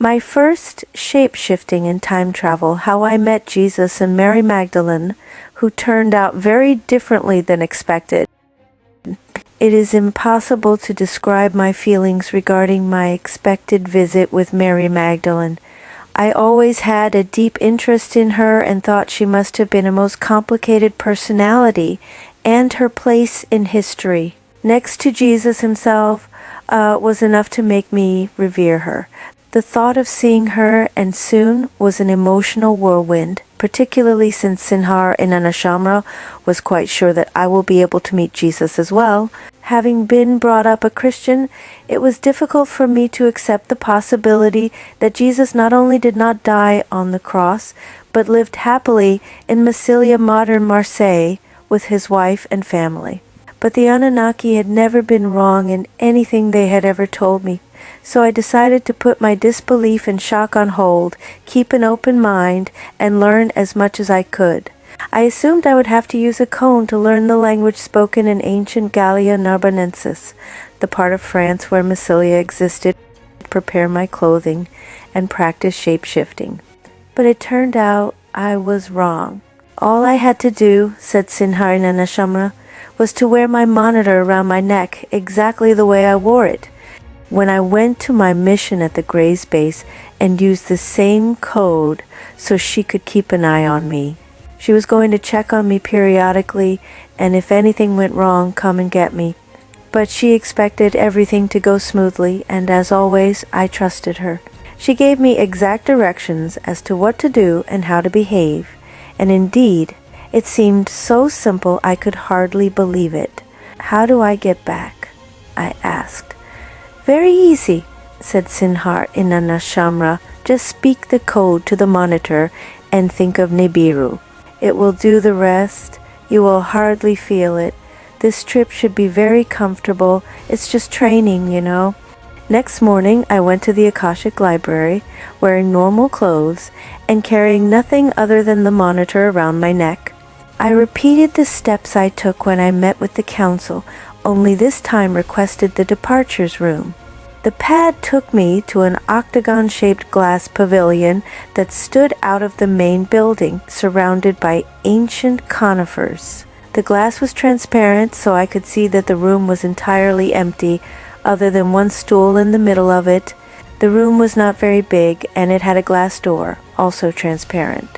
My first shape-shifting in time travel, how I met Jesus and Mary Magdalene, who turned out very differently than expected. It is impossible to describe my feelings regarding my expected visit with Mary Magdalene. I always had a deep interest in her and thought she must have been a most complicated personality and her place in history, next to Jesus himself, was enough to make me revere her. The thought of seeing her and soon was an emotional whirlwind, particularly since Sinhar Inannaschamra was quite sure that I will be able to meet Jesus as well. Having been brought up a Christian, it was difficult for me to accept the possibility that Jesus not only did not die on the cross, but lived happily in Massilia, modern Marseille, with his wife and family. But the Anunnaki had never been wrong in anything they had ever told me. So I decided to put my disbelief and shock on hold, keep an open mind, and learn as much as I could. I assumed I would have to use a cone to learn the language spoken in ancient Gallia Narbonensis, the part of France where Massilia existed, prepare my clothing, and practice shape-shifting. But it turned out I was wrong. All I had to do, said Sinhar Inannaschamra, was to wear my monitor around my neck exactly the way I wore it. When I went to my mission at the Gray's base and used the same code so she could keep an eye on me. She was going to check on me periodically and if anything went wrong, come and get me. But she expected everything to go smoothly and as always, I trusted her. She gave me exact directions as to what to do and how to behave. And indeed, it seemed so simple I could hardly believe it. How do I get back? I asked. Very easy, said Sinhar Inannaschamra. Just speak the code to the monitor and think of nibiru. It will do the rest. You will hardly feel it. This trip should be very comfortable. It's just training, you know. Next morning, I went to the Akashic Library, wearing normal clothes and carrying nothing other than the monitor around my neck. I repeated the steps I took when I met with the council, only this time requested the departures room. The pad took me to an octagon-shaped glass pavilion that stood out of the main building, surrounded by ancient conifers. The glass was transparent, so I could see that the room was entirely empty, other than one stool in the middle of it. The room was not very big, and it had a glass door, also transparent.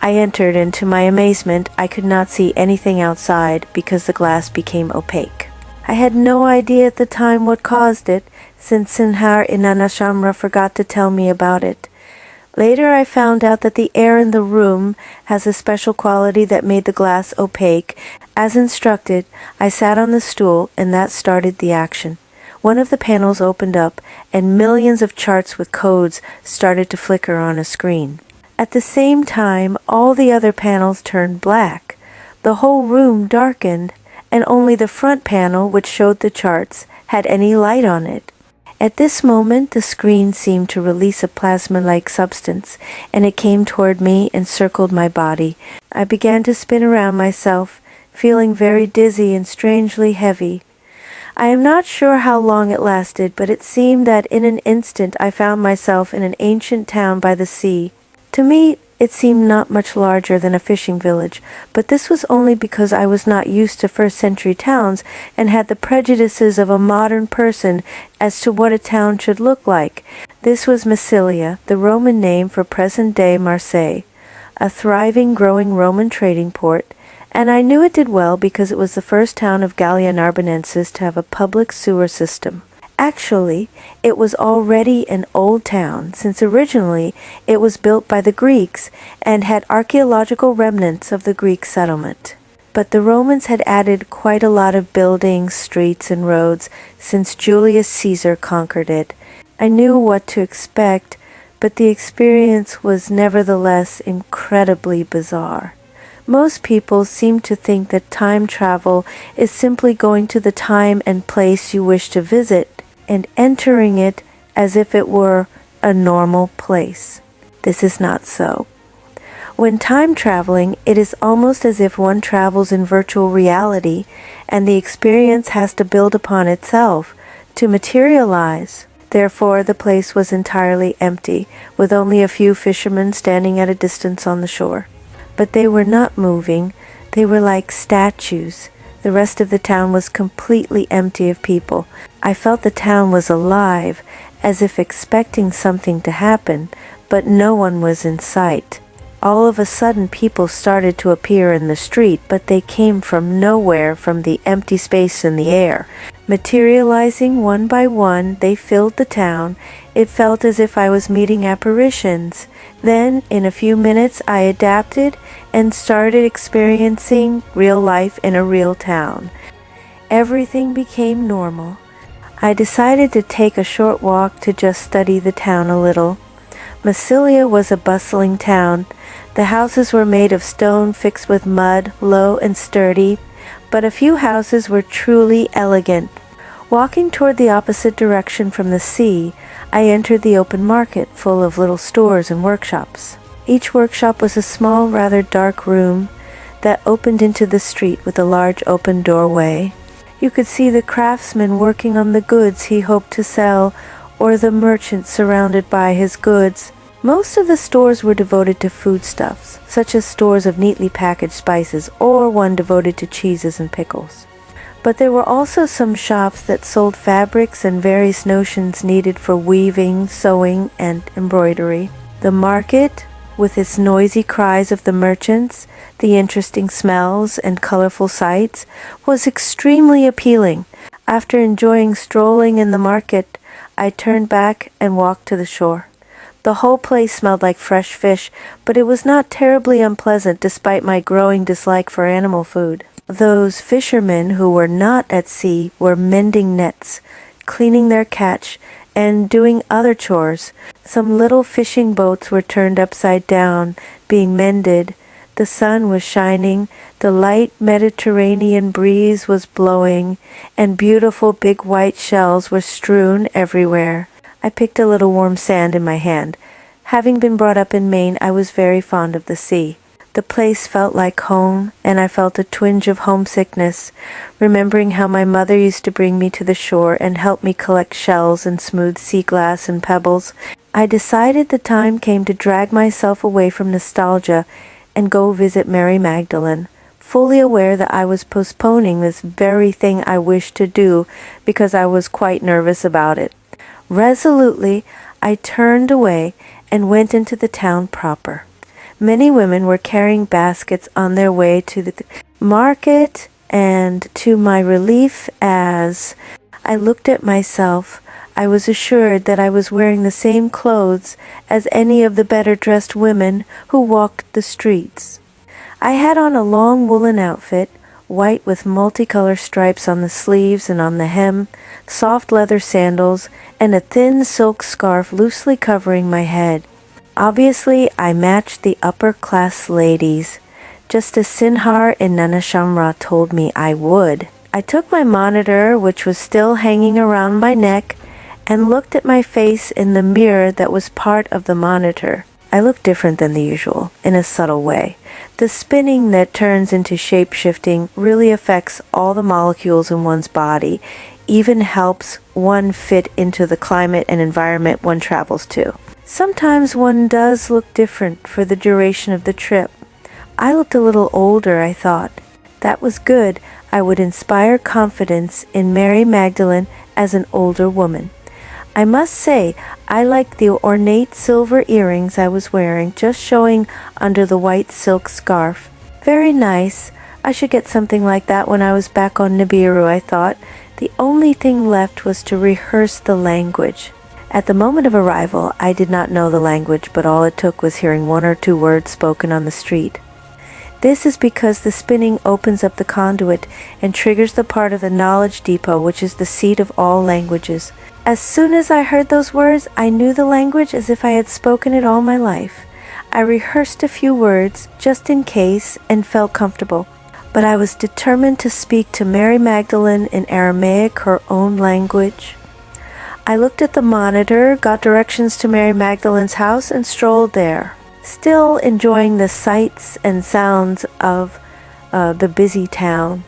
I entered, and to my amazement, I could not see anything outside because the glass became opaque. I had no idea at the time what caused it, since Sinhar Inannaschamra forgot to tell me about it. Later I found out that the air in the room has a special quality that made the glass opaque. As instructed, I sat on the stool and that started the action. One of the panels opened up and millions of charts with codes started to flicker on a screen. At the same time, all the other panels turned black. The whole room darkened, and only the front panel, which showed the charts, had any light on it. At this moment, the screen seemed to release a plasma-like substance, and it came toward me and circled my body. I began to spin around myself, feeling very dizzy and strangely heavy. I am not sure how long it lasted, but it seemed that in an instant I found myself in an ancient town by the sea. To me, it seemed not much larger than a fishing village, but this was only because I was not used to first-century towns and had the prejudices of a modern person as to what a town should look like. This was Massilia, the Roman name for present-day Marseille, a thriving, growing Roman trading port, and I knew it did well because it was the first town of Gallia Narbonensis to have a public sewer system. Actually, it was already an old town, since originally it was built by the Greeks and had archaeological remnants of the Greek settlement. But the Romans had added quite a lot of buildings, streets, and roads since Julius Caesar conquered it. I knew what to expect, but the experience was nevertheless incredibly bizarre. Most people seem to think that time travel is simply going to the time and place you wish to visit and entering it as if it were a normal place. This is not so. When time traveling, it is almost as if one travels in virtual reality and the experience has to build upon itself to materialize. Therefore, the place was entirely empty, with only a few fishermen standing at a distance on the shore. But they were not moving. They were like statues. The rest of the town was completely empty of people. I felt the town was alive, as if expecting something to happen, but no one was in sight. All of a sudden, people started to appear in the street, but they came from nowhere, from the empty space in the air. Materializing one by one, they filled the town. It felt as if I was meeting apparitions. Then, in a few minutes, I adapted and started experiencing real life in a real town. Everything became normal. I decided to take a short walk to just study the town a little. Massilia was a bustling town. The houses were made of stone fixed with mud, low and sturdy, but a few houses were truly elegant. Walking toward the opposite direction from the sea, I entered the open market, full of little stores and workshops. Each workshop was a small, rather dark room that opened into the street with a large open doorway. You could see the craftsman working on the goods he hoped to sell, or the merchant surrounded by his goods. Most of the stores were devoted to foodstuffs, such as stores of neatly packaged spices, or one devoted to cheeses and pickles. But there were also some shops that sold fabrics and various notions needed for weaving, sewing, and embroidery. The market, with its noisy cries of the merchants, the interesting smells, and colorful sights, was extremely appealing. After enjoying strolling in the market, I turned back and walked to the shore. The whole place smelled like fresh fish, but it was not terribly unpleasant despite my growing dislike for animal food. Those fishermen who were not at sea were mending nets, cleaning their catch, and doing other chores. Some little fishing boats were turned upside down, being mended. The sun was shining, the light Mediterranean breeze was blowing, and beautiful big white shells were strewn everywhere. I picked a little warm sand in my hand. Having been brought up in Maine, I was very fond of the sea. The place felt like home, and I felt a twinge of homesickness, remembering how my mother used to bring me to the shore and help me collect shells and smooth sea glass and pebbles. I decided the time came to drag myself away from nostalgia and go visit Mary Magdalene, fully aware that I was postponing this very thing I wished to do because I was quite nervous about it. Resolutely, I turned away and went into the town proper. Many women were carrying baskets on their way to the market, and to my relief, as I looked at myself, I was assured that I was wearing the same clothes as any of the better-dressed women who walked the streets. I had on a long woolen outfit, white with multicolor stripes on the sleeves and on the hem, soft leather sandals, and a thin silk scarf loosely covering my head. Obviously, I matched the upper-class ladies, just as Sinhar Inannaschamra told me I would. I took my monitor, which was still hanging around my neck, and looked at my face in the mirror that was part of the monitor. I looked different than the usual, in a subtle way. The spinning that turns into shape-shifting really affects all the molecules in one's body, even helps one fit into the climate and environment one travels to. Sometimes one does look different for the duration of the trip. I looked a little older, I thought. That was good. I would inspire confidence in Mary Magdalene as an older woman. I must say, I liked the ornate silver earrings I was wearing, just showing under the white silk scarf. Very nice. I should get something like that when I was back on Nibiru, I thought. The only thing left was to rehearse the language. At the moment of arrival, I did not know the language, but all it took was hearing one or two words spoken on the street. This is because the spinning opens up the conduit and triggers the part of the knowledge depot, which is the seat of all languages. As soon as I heard those words, I knew the language as if I had spoken it all my life. I rehearsed a few words, just in case, and felt comfortable. But I was determined to speak to Mary Magdalene in Aramaic, her own language. I looked at the monitor, got directions to Mary Magdalene's house, and strolled there, still enjoying the sights and sounds of the busy town.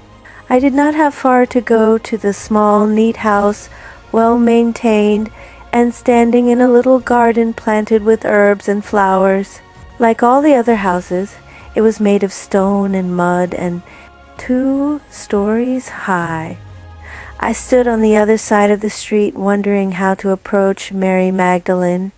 I did not have far to go to the small, neat house, well maintained, and standing in a little garden planted with herbs and flowers. Like all the other houses, it was made of stone and mud and 2 stories high. I stood on the other side of the street wondering how to approach Mary Magdalene.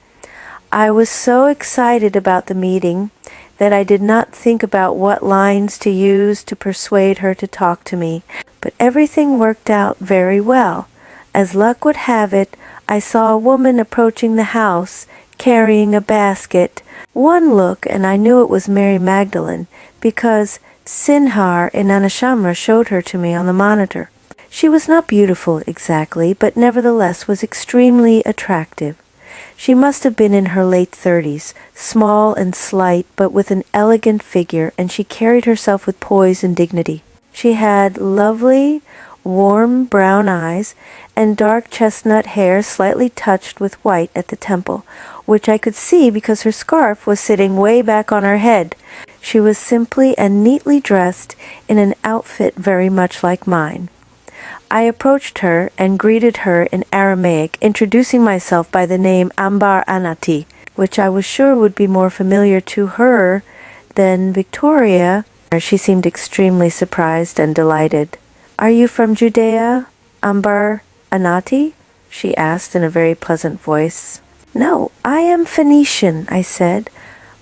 I was so excited about the meeting that I did not think about what lines to use to persuade her to talk to me, but everything worked out very well. As luck would have it, I saw a woman approaching the house, carrying a basket. One look and I knew it was Mary Magdalene, because Sinhar Inannaschamra showed her to me on the monitor. She was not beautiful exactly, but nevertheless was extremely attractive. She must have been in her late 30s, small and slight, but with an elegant figure, and she carried herself with poise and dignity. She had lovely, warm brown eyes, and dark chestnut hair slightly touched with white at the temple, which I could see because her scarf was sitting way back on her head. She was simply and neatly dressed in an outfit very much like mine. I approached her and greeted her in Aramaic, introducing myself by the name Ambar Anati, which I was sure would be more familiar to her than Victoria. She seemed extremely surprised and delighted. "Are you from Judea, Ambar Anati?" she asked in a very pleasant voice. "No, I am Phoenician," I said.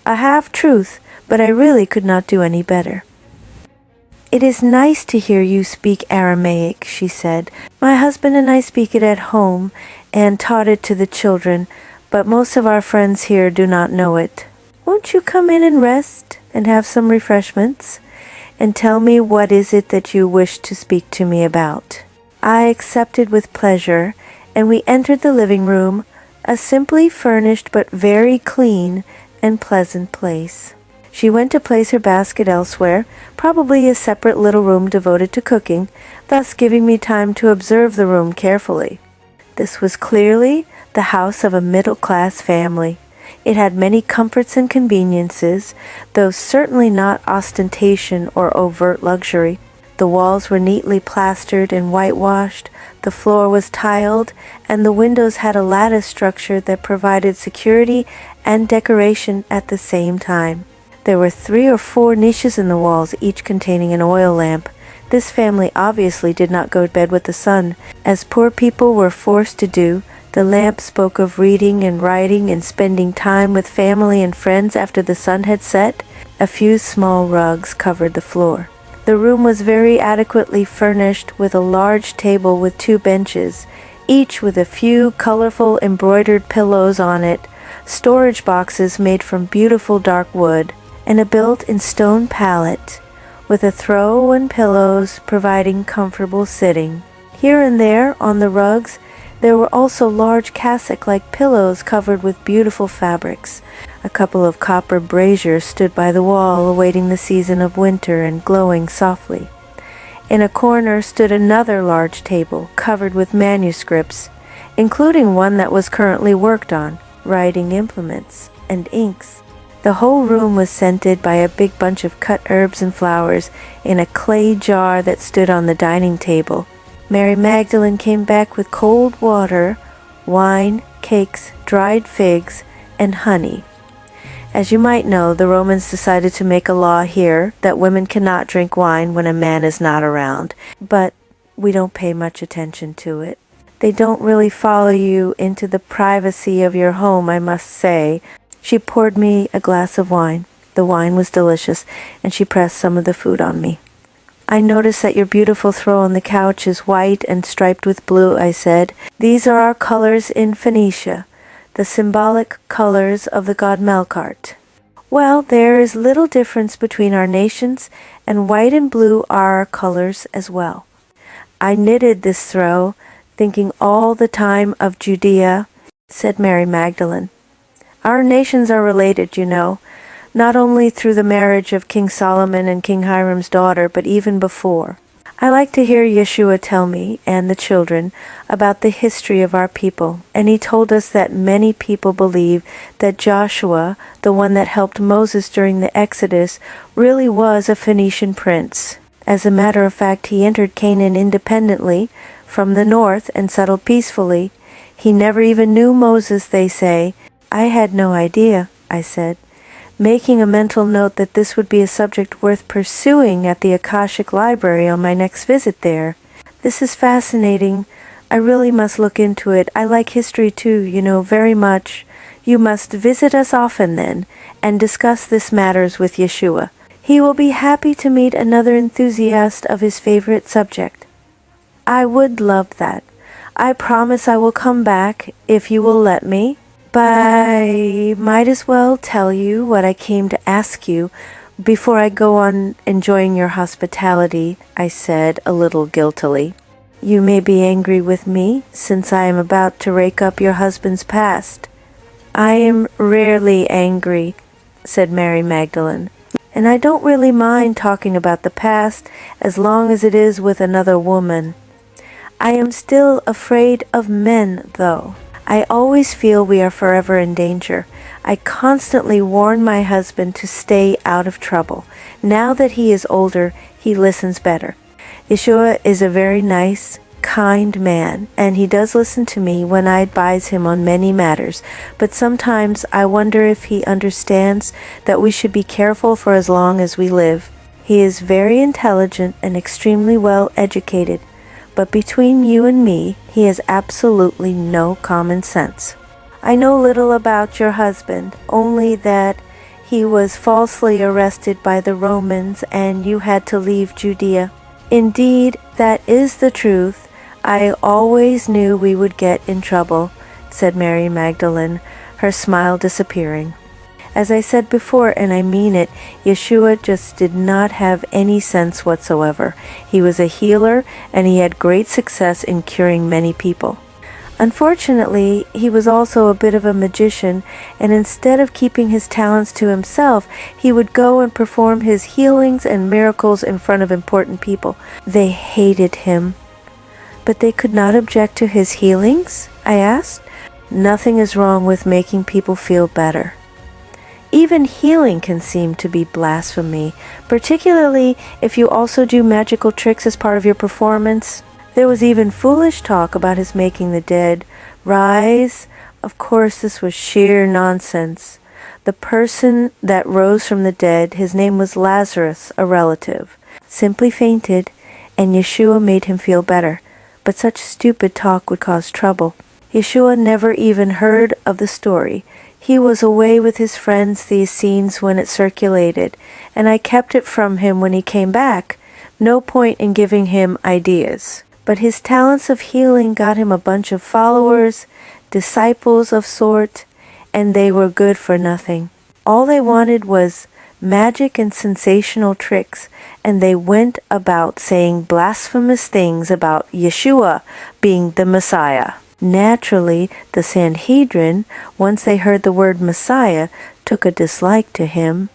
A half-truth, but I really could not do any better. "It is nice to hear you speak Aramaic," she said. "My husband and I speak it at home and taught it to the children, but most of our friends here do not know it. Won't you come in and rest and have some refreshments? And tell me what is it that you wish to speak to me about?" I accepted with pleasure, and we entered the living room, a simply furnished but very clean and pleasant place. She went to place her basket elsewhere, probably a separate little room devoted to cooking, thus giving me time to observe the room carefully. This was clearly the house of a middle-class family. It had many comforts and conveniences, though certainly not ostentation or overt luxury. The walls were neatly plastered and whitewashed, the floor was tiled, and the windows had a lattice structure that provided security and decoration at the same time. There were 3 or 4 niches in the walls, each containing an oil lamp. This family obviously did not go to bed with the sun, as poor people were forced to do. The lamp spoke of reading and writing and spending time with family and friends after the sun had set. A few small rugs covered the floor. The room was very adequately furnished with a large table with 2 benches, each with a few colorful embroidered pillows on it, storage boxes made from beautiful dark wood, and a built-in stone pallet with a throw and pillows providing comfortable sitting. Here and there on the rugs there were also large cassock-like pillows covered with beautiful fabrics. A couple of copper braziers stood by the wall awaiting the season of winter and glowing softly. In a corner stood another large table covered with manuscripts, including one that was currently worked on, writing implements, and inks. The whole room was scented by a big bunch of cut herbs and flowers in a clay jar that stood on the dining table. Mary Magdalene came back with cold water, wine, cakes, dried figs, and honey. As you might know, the Romans decided to make a law here that women cannot drink wine when a man is not around, but we don't pay much attention to it. They don't really follow you into the privacy of your home, I must say. She poured me a glass of wine. The wine was delicious, and she pressed some of the food on me. "I notice that your beautiful throw on the couch is white and striped with blue," I said. "These are our colors in Phoenicia, the symbolic colors of the god Melkart." "Well, there is little difference between our nations, and white and blue are our colors as well." I knitted this throw, thinking all the time of Judea, said Mary Magdalene. "Our nations are related, you know, not only through the marriage of King Solomon and King Hiram's daughter, but even before. I like to hear Yeshua tell me, and the children, about the history of our people, and he told us that many people believe that Joshua, the one that helped Moses during the Exodus, really was a Phoenician prince. As a matter of fact, he entered Canaan independently from the north and settled peacefully. He never even knew Moses, they say. I had no idea, I said, making a mental note that this would be a subject worth pursuing at the Akashic Library on my next visit there. This is fascinating. I really must look into it. I like history too, very much. You must visit us often then, and discuss this matters with Yeshua. He will be happy to meet another enthusiast of his favorite subject. I would love that. I promise I will come back if you will let me. But I might as well tell you what I came to ask you before I go on enjoying your hospitality, I said a little guiltily. You may be angry with me, since I am about to rake up your husband's past. I am rarely angry, said Mary Magdalene, and I don't really mind talking about the past as long as it is with another woman. I am still afraid of men, though. I always feel we are forever in danger. I constantly warn my husband to stay out of trouble. Now that he is older, he listens better. Yeshua is a very nice, kind man, and he does listen to me when I advise him on many matters, but sometimes I wonder if he understands that we should be careful for as long as we live. He is very intelligent and extremely well educated, but between you and me, he has absolutely no common sense. I know little about your husband, only that he was falsely arrested by the Romans and you had to leave Judea. Indeed, that is the truth. I always knew we would get in trouble, said Mary Magdalene, her smile disappearing. As I said before, and I mean it, Yeshua just did not have any sense whatsoever. He was a healer, and he had great success in curing many people. Unfortunately, he was also a bit of a magician, and instead of keeping his talents to himself, he would go and perform his healings and miracles in front of important people. They hated him. But they could not object to his healings? I asked. Nothing is wrong with making people feel better. Even healing can seem to be blasphemy, particularly if you also do magical tricks as part of your performance. There was even foolish talk about his making the dead rise. Of course, this was sheer nonsense. The person that rose from the dead, his name was Lazarus, a relative, simply fainted, and Yeshua made him feel better. But such stupid talk would cause trouble. Yeshua never even heard of the story. He was away with his friends the Essenes when it circulated, and I kept it from him when he came back. No point in giving him ideas. But his talents of healing got him a bunch of followers, disciples of sort, and they were good for nothing. All they wanted was magic and sensational tricks, and they went about saying blasphemous things about Yeshua being the Messiah. Naturally, the Sanhedrin, once they heard the word Messiah, took a dislike to him.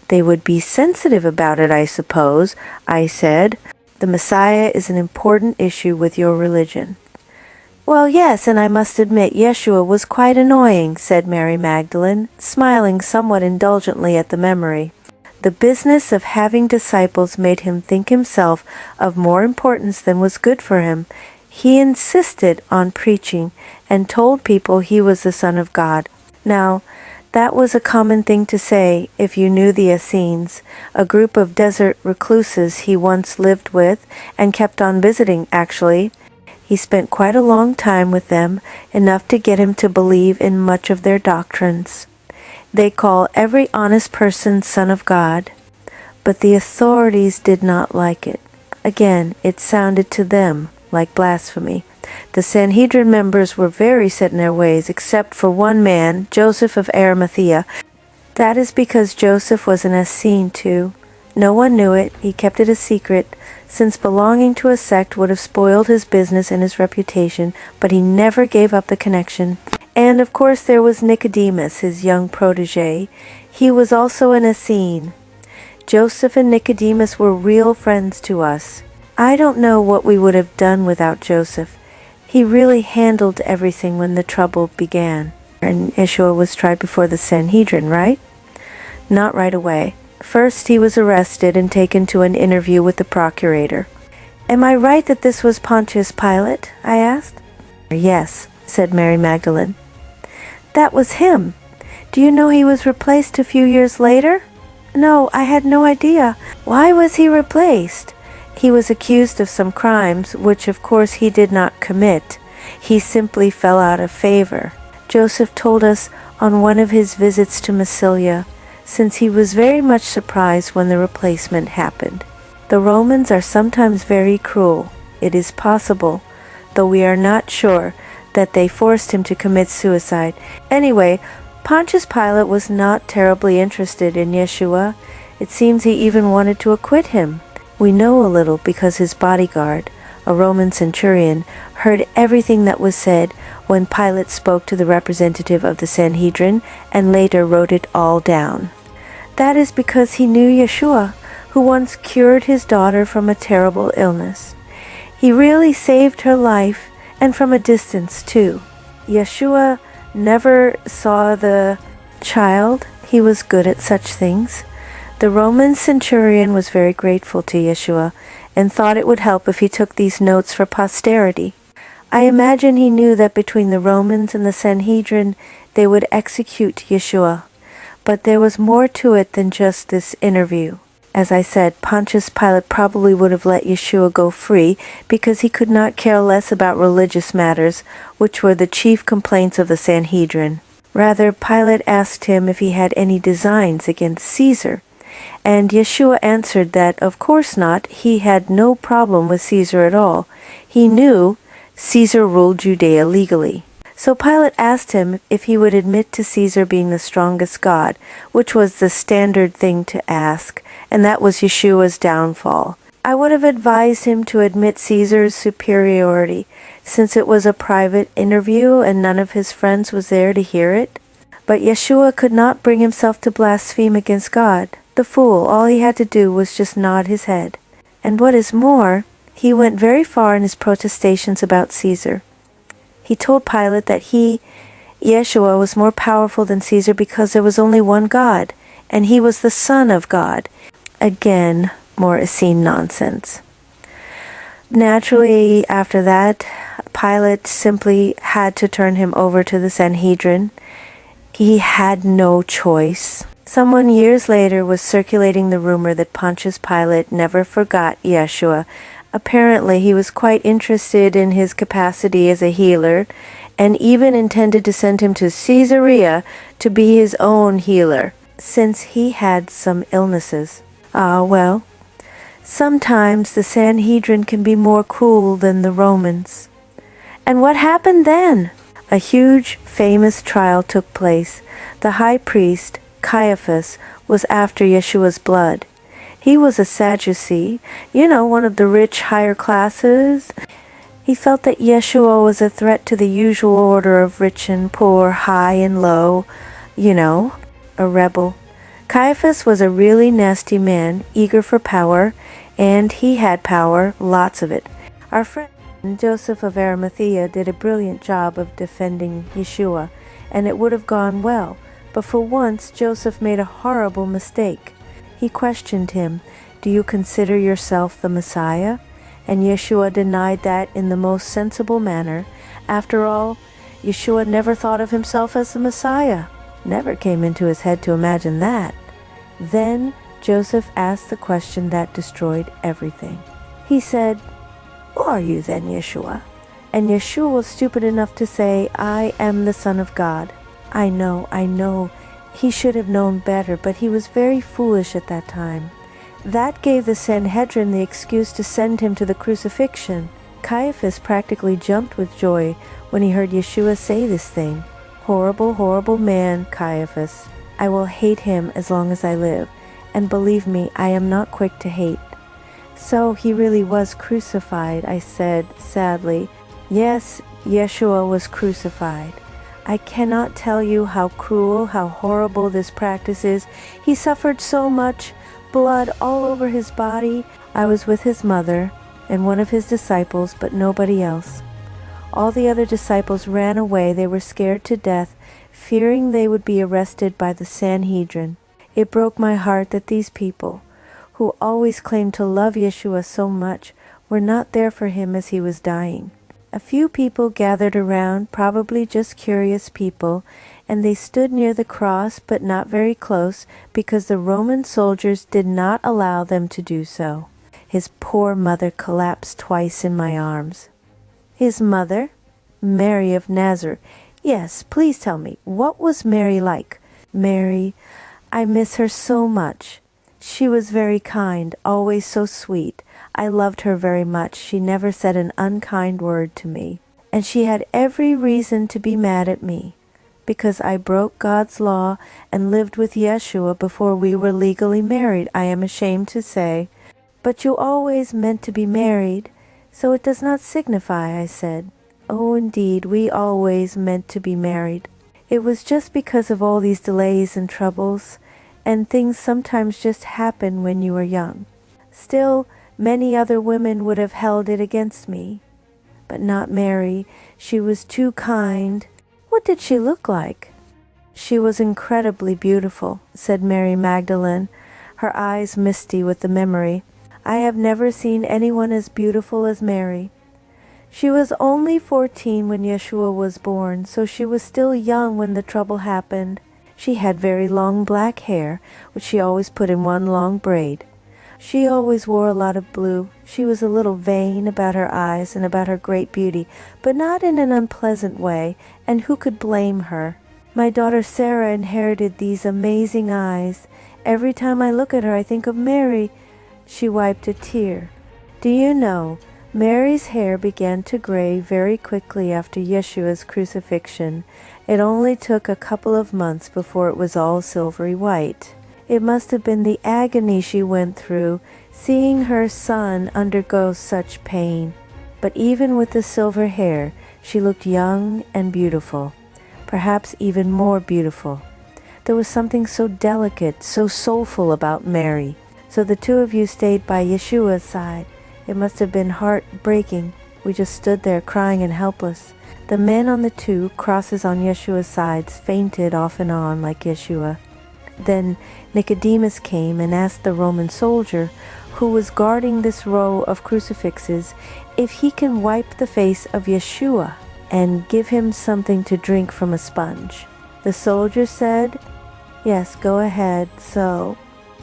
They would be sensitive about it, I suppose, I said. The Messiah is an important issue with your religion. Well, yes, and I must admit Yeshua was quite annoying, said Mary Magdalene, smiling somewhat indulgently at the memory. The business of having disciples made him think himself of more importance than was good for him. He insisted on preaching and told people he was the Son of God. Now, that was a common thing to say if you knew the Essenes, a group of desert recluses he once lived with and kept on visiting, actually. He spent quite a long time with them, enough to get him to believe in much of their doctrines. They call every honest person Son of God, but the authorities did not like it. Again, it sounded to them like blasphemy. The Sanhedrin members were very set in their ways, except for one man, Joseph of Arimathea. That is because Joseph was an Essene too. No one knew it. He kept it a secret, since belonging to a sect would have spoiled his business and his reputation, but he never gave up the connection. And of course there was Nicodemus, his young protege. He was also an Essene. Joseph and Nicodemus were real friends to us. I don't know what we would have done without Joseph. He really handled everything when the trouble began. And Yeshua was tried before the Sanhedrin, right? Not right away. First, he was arrested and taken to an interview with the procurator. Am I right that this was Pontius Pilate? I asked. Yes, said Mary Magdalene. That was him. Do you know he was replaced a few years later? No, I had no idea. Why was he replaced? He was accused of some crimes, which of course he did not commit. He simply fell out of favor. Joseph told us on one of his visits to Massilia, since he was very much surprised when the replacement happened. The Romans are sometimes very cruel. It is possible, though we are not sure, that they forced him to commit suicide. Anyway, Pontius Pilate was not terribly interested in Yeshua. It seems he even wanted to acquit him. We know a little because his bodyguard, a Roman centurion, heard everything that was said when Pilate spoke to the representative of the Sanhedrin and later wrote it all down. That is because he knew Yeshua, who once cured his daughter from a terrible illness. He really saved her life, and from a distance too. Yeshua never saw the child. He was good at such things. The Roman centurion was very grateful to Yeshua and thought it would help if he took these notes for posterity. I imagine he knew that between the Romans and the Sanhedrin they would execute Yeshua. But there was more to it than just this interview. As I said, Pontius Pilate probably would have let Yeshua go free because he could not care less about religious matters, which were the chief complaints of the Sanhedrin. Rather, Pilate asked him if he had any designs against Caesar, and Yeshua answered that, of course not, he had no problem with Caesar at all. He knew Caesar ruled Judea legally. So Pilate asked him if he would admit to Caesar being the strongest god, which was the standard thing to ask, and that was Yeshua's downfall. I would have advised him to admit Caesar's superiority, since it was a private interview and none of his friends was there to hear it. But Yeshua could not bring himself to blaspheme against God. The fool, all he had to do was just nod his head. And what is more, he went very far in his protestations about Caesar. He told Pilate that he, Yeshua, was more powerful than Caesar because there was only one God, and he was the Son of God. Again, more Essene nonsense. Naturally, after that, Pilate simply had to turn him over to the Sanhedrin. He had no choice. Someone years later was circulating the rumor that Pontius Pilate never forgot Yeshua. Apparently, he was quite interested in his capacity as a healer, and even intended to send him to Caesarea to be his own healer, since he had some illnesses. Well, sometimes the Sanhedrin can be more cruel than the Romans. And what happened then? A huge, famous trial took place. The high priest, Caiaphas, was after Yeshua's blood. He was a Sadducee, one of the rich higher classes. He felt that Yeshua was a threat to the usual order of rich and poor, high and low, a rebel. Caiaphas was a really nasty man, eager for power, and he had power, lots of it. Our friend Joseph of Arimathea did a brilliant job of defending Yeshua, and it would have gone well, but for once Joseph made a horrible mistake. He questioned him, "Do you consider yourself the Messiah?" And Yeshua denied that in the most sensible manner. After all, Yeshua never thought of himself as the Messiah. Never came into his head to imagine that. Then Joseph asked the question that destroyed everything. He said, "Who are you then, Yeshua?" And Yeshua was stupid enough to say, "I am the Son of God." I know. He should have known better, but he was very foolish at that time. That gave the Sanhedrin the excuse to send him to the crucifixion. Caiaphas practically jumped with joy when he heard Yeshua say this thing. Horrible, horrible man, Caiaphas. I will hate him as long as I live, and believe me, I am not quick to hate. So he really was crucified, I said sadly. Yes, Yeshua was crucified. I cannot tell you how cruel, how horrible this practice is. He suffered so much, blood all over his body. I was with his mother and one of his disciples, but nobody else. All the other disciples ran away. They were scared to death, fearing they would be arrested by the Sanhedrin. It broke my heart that these people, who always claimed to love Yeshua so much, were not there for him as he was dying. A few people gathered around, probably just curious people, and they stood near the cross but not very close because the Roman soldiers did not allow them to do so. His poor mother collapsed twice in my arms. His mother? Mary of Nazareth. Yes, please tell me, what was Mary like? Mary, I miss her so much. She was very kind, always so sweet. I loved her very much. She never said an unkind word to me. And she had every reason to be mad at me, because I broke God's law and lived with Yeshua before we were legally married, I am ashamed to say. But you always meant to be married, so it does not signify, I said. Oh, indeed, we always meant to be married. It was just because of all these delays and troubles, and things sometimes just happen when you are young. Still, many other women would have held it against me. But not Mary. She was too kind. What did she look like? She was incredibly beautiful, said Mary Magdalene, her eyes misty with the memory. I have never seen anyone as beautiful as Mary. She was only 14 when Yeshua was born, so she was still young when the trouble happened. She had very long black hair, which she always put in one long braid. She always wore a lot of blue. She was a little vain about her eyes and about her great beauty, but not in an unpleasant way, and who could blame her? My daughter Sarah inherited these amazing eyes. Every time I look at her, I think of Mary. She wiped a tear. Do you know, Mary's hair began to gray very quickly after Yeshua's crucifixion. It only took a couple of months before it was all silvery white. It must have been the agony she went through, seeing her son undergo such pain. But even with the silver hair, she looked young and beautiful, perhaps even more beautiful. There was something so delicate, so soulful about Mary. So the two of you stayed by Yeshua's side. It must have been heartbreaking. We just stood there crying and helpless. The men on the two crosses on Yeshua's sides fainted off and on like Yeshua. Then Nicodemus came and asked the Roman soldier who was guarding this row of crucifixes if he can wipe the face of Yeshua and give him something to drink from a sponge. The soldier said, "Yes, go ahead." So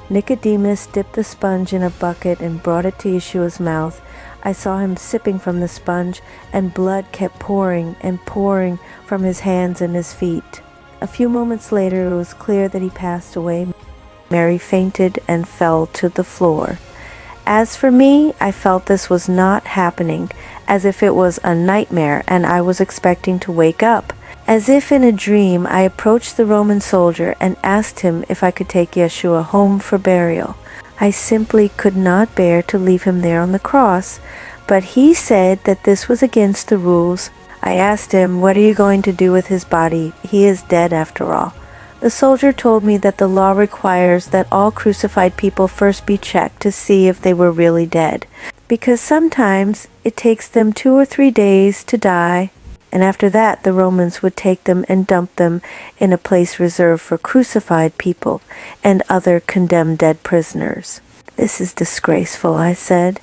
Nicodemus dipped the sponge in a bucket and brought it to Yeshua's mouth. I saw him sipping from the sponge, and blood kept pouring and pouring from his hands and his feet. A few moments later, it was clear that he passed away. Mary fainted and fell to the floor. As for me, I felt this was not happening, as if it was a nightmare and I was expecting to wake up. As if in a dream, I approached the Roman soldier and asked him if I could take Yeshua home for burial. I simply could not bear to leave him there on the cross, but he said that this was against the rules. I asked him, "What are you going to do with his body? He is dead after all." The soldier told me that the law requires that all crucified people first be checked to see if they were really dead, because sometimes it takes them 2 or 3 days to die. And after that, the Romans would take them and dump them in a place reserved for crucified people and other condemned dead prisoners. "This is disgraceful," I said.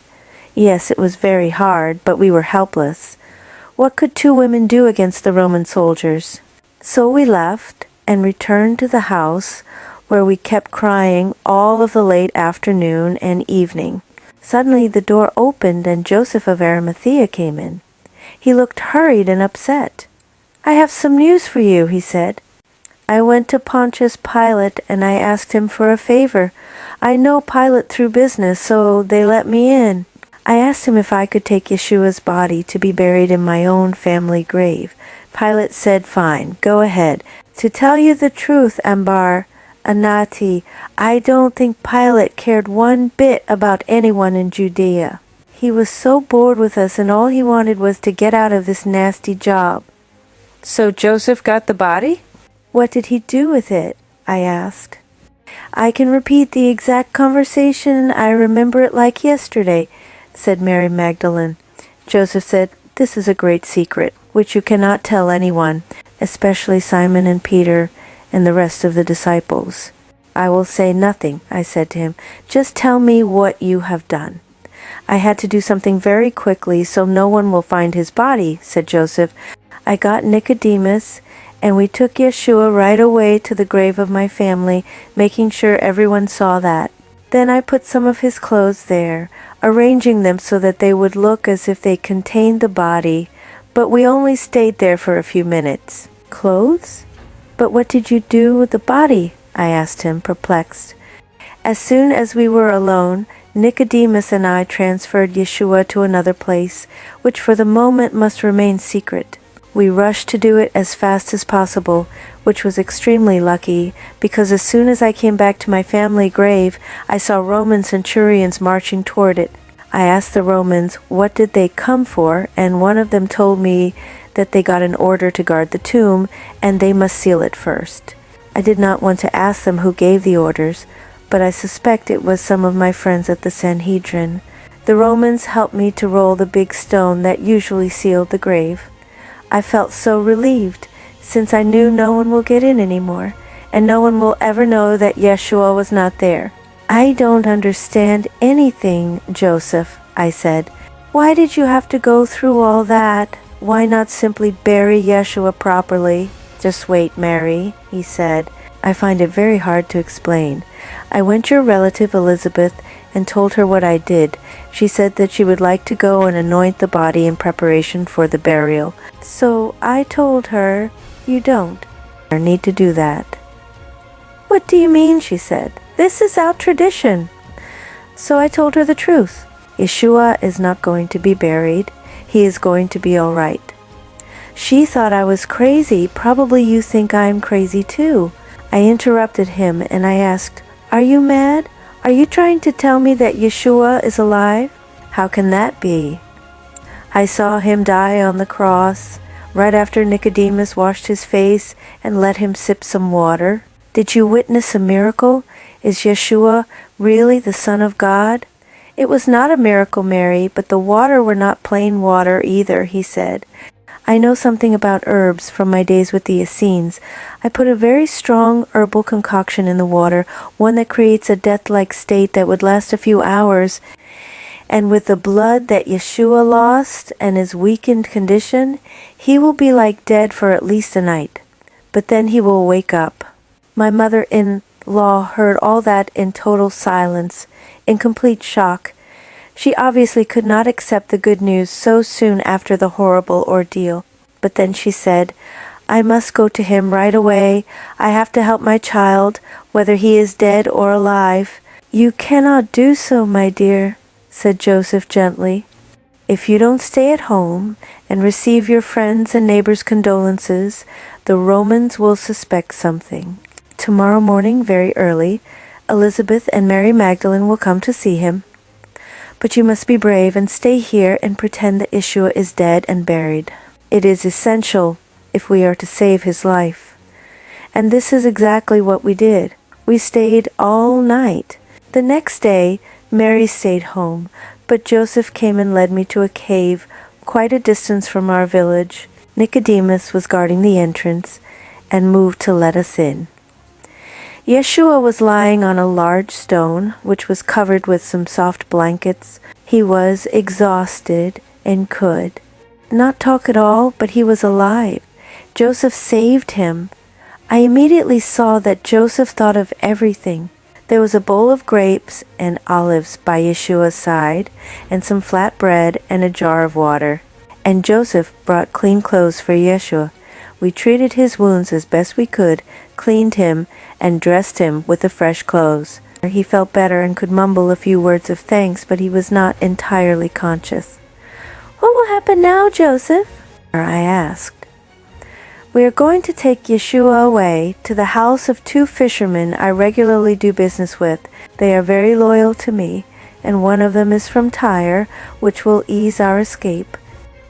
Yes, it was very hard, but we were helpless. What could 2 women do against the Roman soldiers? So we left and returned to the house, where we kept crying all of the late afternoon and evening. Suddenly the door opened and Joseph of Arimathea came in. He looked hurried and upset. "I have some news for you," he said. "I went to Pontius Pilate and I asked him for a favor. I know Pilate through business, so they let me in. I asked him if I could take Yeshua's body to be buried in my own family grave. Pilate said, 'Fine, go ahead.' To tell you the truth, Anati, I don't think Pilate cared one bit about anyone in Judea. He was so bored with us, and all he wanted was to get out of this nasty job." "So Joseph got the body?" "What did he do with it?" I asked. "I can repeat the exact conversation. I remember it like yesterday," said Mary Magdalene. Joseph said, "This is a great secret, which you cannot tell anyone, especially Simon and Peter and the rest of the disciples." "I will say nothing," I said to him. "Just tell me what you have done." I had to do something very quickly so no one will find his body, said Joseph. I got Nicodemus, and we took Yeshua right away to the grave of my family, making sure everyone saw that. Then I put some of his clothes there, arranging them so that they would look as if they contained the body, but we only stayed there for a few minutes. Clothes? But what did you do with the body? I asked him, perplexed. As soon as we were alone, Nicodemus and I transferred Yeshua to another place, which for the moment must remain secret. We rushed to do it as fast as possible, which was extremely lucky, because as soon as I came back to my family grave, I saw Roman centurions marching toward it. I asked the Romans what did they come for, and one of them told me that they got an order to guard the tomb, and they must seal it first. I did not want to ask them who gave the orders, but I suspect it was some of my friends at the Sanhedrin. The Romans helped me to roll the big stone that usually sealed the grave. I felt so relieved, since I knew no one will get in anymore, and no one will ever know that Yeshua was not there. I don't understand anything, Joseph, I said. Why did you have to go through all that? Why not simply bury Yeshua properly? Just wait, Mary, he said. I find it very hard to explain. I went to your relative Elizabeth and told her what I did. She said that she would like to go and anoint the body in preparation for the burial. So I told her, you don't need to do that. What do you mean, she said. This is our tradition. So I told her the truth. Yeshua is not going to be buried. He is going to be all right. She thought I was crazy. Probably you think I'm crazy too. I interrupted him and I asked, are you mad? Are you trying to tell me that Yeshua is alive? How can that be? I saw him die on the cross, right after Nicodemus washed his face and let him sip some water. Did you witness a miracle? Is Yeshua really the Son of God? It was not a miracle, Mary, but the water were not plain water either, he said. I know something about herbs from my days with the Essenes. I put a very strong herbal concoction in the water, one that creates a death-like state that would last a few hours. And with the blood that Yeshua lost and his weakened condition, he will be like dead for at least a night. But then he will wake up. My mother-in-law heard all that in total silence, in complete shock. She obviously could not accept the good news so soon after the horrible ordeal. But then she said, I must go to him right away. I have to help my child, whether he is dead or alive. You cannot do so, my dear, said Joseph gently. If you don't stay at home and receive your friends' and neighbors' condolences, the Romans will suspect something. Tomorrow morning, very early, Elizabeth and Mary Magdalene will come to see him. But you must be brave and stay here and pretend that Yeshua is dead and buried. It is essential if we are to save his life. And this is exactly what we did. We stayed all night. The next day, Mary stayed home, but Joseph came and led me to a cave quite a distance from our village. Nicodemus was guarding the entrance and moved to let us in. Yeshua was lying on a large stone, which was covered with some soft blankets. He was exhausted and could not talk at all, but he was alive. Joseph saved him. I immediately saw that Joseph thought of everything. There was a bowl of grapes and olives by Yeshua's side, and some flat bread and a jar of water. And Joseph brought clean clothes for Yeshua. We treated his wounds as best we could, cleaned him, and dressed him with the fresh clothes. He felt better and could mumble a few words of thanks, but he was not entirely conscious. What will happen now, Joseph? I asked. We are going to take Yeshua away to the house of 2 fishermen I regularly do business with. They are very loyal to me, and one of them is from Tyre, which will ease our escape.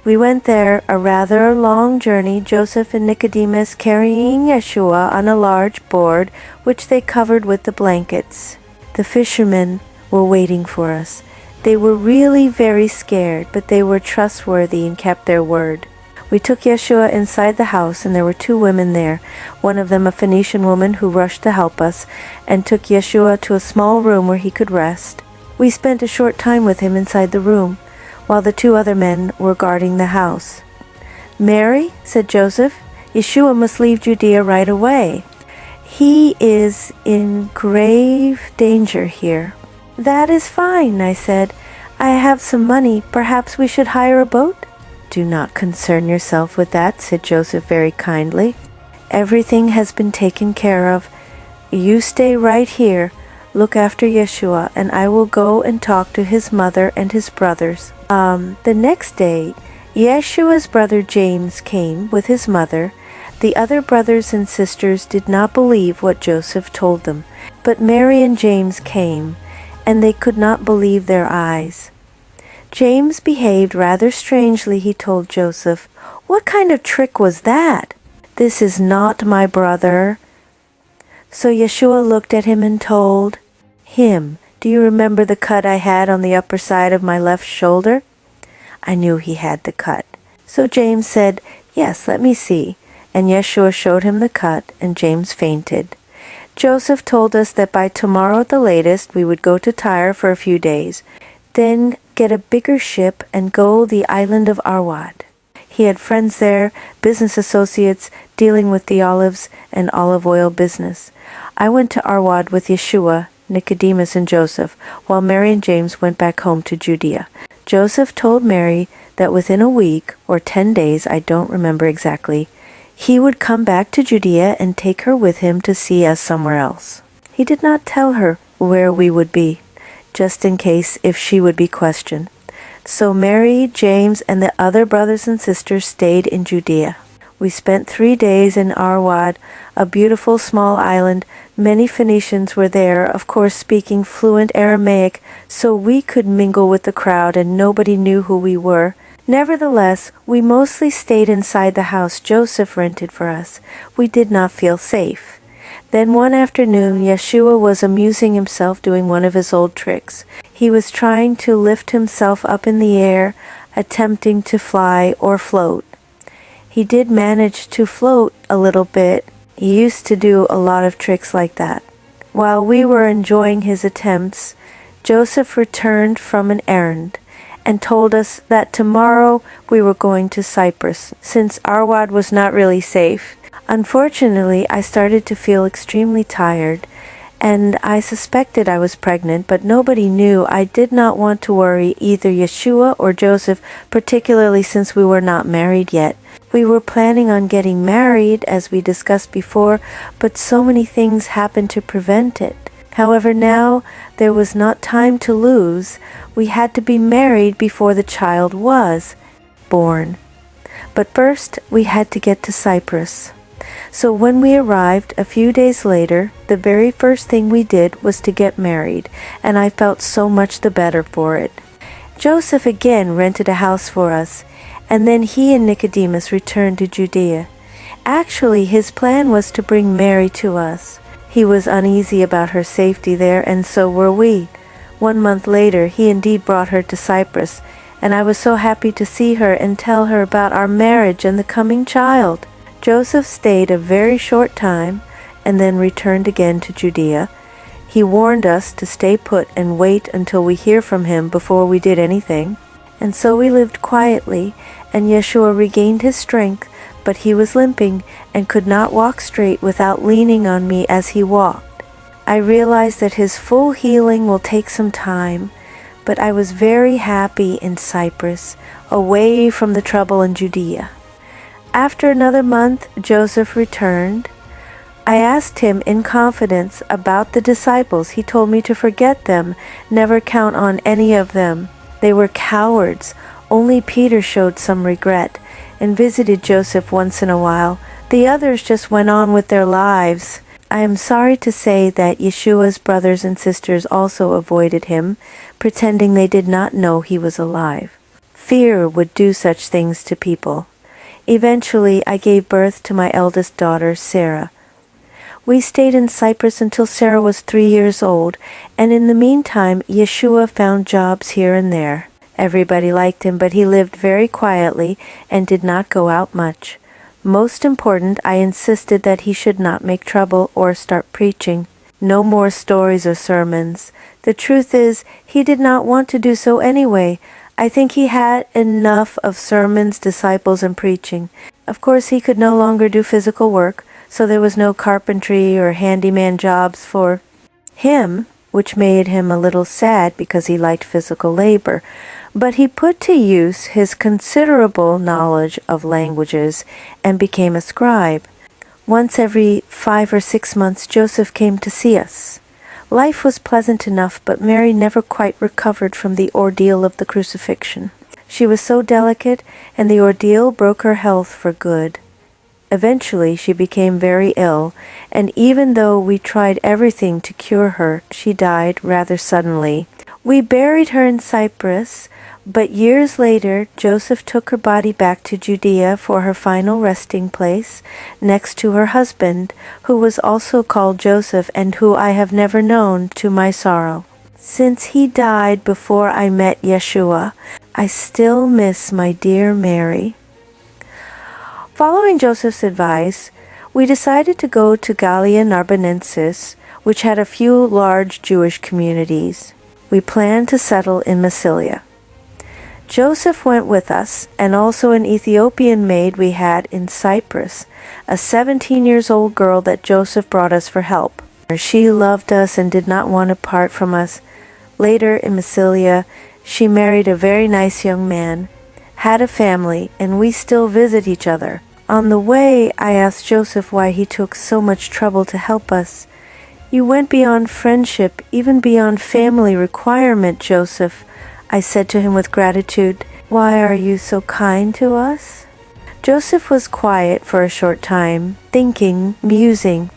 We went there, a rather long journey, Joseph and Nicodemus carrying Yeshua on a large board, which they covered with the blankets. The fishermen were waiting for us. They were really very scared, but they were trustworthy and kept their word. We took Yeshua inside the house, and there were 2 women there, one of them a Phoenician woman who rushed to help us, and took Yeshua to a small room where he could rest. We spent a short time with him inside the room, while the two other men were guarding the house. "Mary," said Joseph, "Yeshua must leave Judea right away. He is in grave danger here." "That is fine," I said. "I have some money. Perhaps we should hire a boat?" "Do not concern yourself with that," said Joseph very kindly. "Everything has been taken care of. You stay right here, look after Yeshua, and I will go and talk to his mother and his brothers." The next day, Yeshua's brother James came with his mother. The other brothers and sisters did not believe what Joseph told them, but Mary and James came, and they could not believe their eyes. James behaved rather strangely, he told Joseph. "What kind of trick was that? This is not my brother." So Yeshua looked at him and told him, "Do you remember the cut I had on the upper side of my left shoulder?" I knew he had the cut. So James said, "Yes, let me see." And Yeshua showed him the cut, and James fainted. Joseph told us that by tomorrow at the latest we would go to Tyre for a few days, then get a bigger ship and go the island of Arwad. He had friends there, business associates dealing with the olives and olive oil business. I went to Arwad with Yeshua, Nicodemus, and Joseph, while Mary and James went back home to Judea. Joseph told Mary that within a week, or 10 days, I don't remember exactly, he would come back to Judea and take her with him to see us somewhere else. He did not tell her where we would be, just in case if she would be questioned. So Mary, James, and the other brothers and sisters stayed in Judea. We spent 3 days in Arwad, a beautiful small island. Many Phoenicians were there, of course speaking fluent Aramaic, so we could mingle with the crowd and nobody knew who we were. Nevertheless, we mostly stayed inside the house Joseph rented for us. We did not feel safe. Then one afternoon, Yeshua was amusing himself doing one of his old tricks. He was trying to lift himself up in the air, attempting to fly or float. He did manage to float a little bit. He used to do a lot of tricks like that. While we were enjoying his attempts, Joseph returned from an errand and told us that tomorrow we were going to Cyprus, since Arwad was not really safe. Unfortunately, I started to feel extremely tired, and I suspected I was pregnant, but nobody knew. I did not want to worry either Yeshua or Joseph, particularly since we were not married yet. We were planning on getting married, as we discussed before, but so many things happened to prevent it. However, now there was not time to lose. We had to be married before the child was born. But first, we had to get to Cyprus. So when we arrived a few days later, the very first thing we did was to get married, and I felt so much the better for it. Joseph again rented a house for us, and then he and Nicodemus returned to Judea. Actually, his plan was to bring Mary to us. He was uneasy about her safety there, and so were we. 1 month later, he indeed brought her to Cyprus, and I was so happy to see her and tell her about our marriage and the coming child. Joseph stayed a very short time, and then returned again to Judea. He warned us to stay put and wait until we hear from him before we did anything. And so we lived quietly, and Yeshua regained his strength, but he was limping and could not walk straight without leaning on me as he walked. I realized that his full healing will take some time, but I was very happy in Cyprus, away from the trouble in Judea. After another month, Joseph returned. I asked him in confidence about the disciples. He told me to forget them, never count on any of them. They were cowards. Only Peter showed some regret and visited Joseph once in a while. The others just went on with their lives. I am sorry to say that Yeshua's brothers and sisters also avoided him, pretending they did not know he was alive. Fear would do such things to people. Eventually, I gave birth to my eldest daughter, Sarah. We stayed in Cyprus until Sarah was 3 years old, and in the meantime, Yeshua found jobs here and there. Everybody liked him, but he lived very quietly and did not go out much. Most important, I insisted that he should not make trouble or start preaching. No more stories or sermons. The truth is, he did not want to do so anyway. I think he had enough of sermons, disciples, and preaching. Of course, he could no longer do physical work, so there was no carpentry or handyman jobs for him, which made him a little sad because he liked physical labor. But he put to use his considerable knowledge of languages and became a scribe. Once every 5 or 6 months, Joseph came to see us. Life was pleasant enough, but Mary never quite recovered from the ordeal of the crucifixion. She was so delicate, and the ordeal broke her health for good. Eventually, she became very ill, and even though we tried everything to cure her, she died rather suddenly. We buried her in Cyprus, but years later, Joseph took her body back to Judea for her final resting place, next to her husband, who was also called Joseph and who I have never known, to my sorrow. Since he died before I met Yeshua, I still miss my dear Mary. Following Joseph's advice, we decided to go to Gallia Narbonensis, which had a few large Jewish communities. We planned to settle in Massilia. Joseph went with us, and also an Ethiopian maid we had in Cyprus, a 17-year-old girl that Joseph brought us for help. She loved us and did not want to part from us. Later in Massilia, she married a very nice young man, had a family, and we still visit each other. On the way, I asked Joseph why he took so much trouble to help us. You went beyond friendship, even beyond family requirement, Joseph, I said to him with gratitude. Why are you so kind to us? Joseph was quiet for a short time, thinking, musing.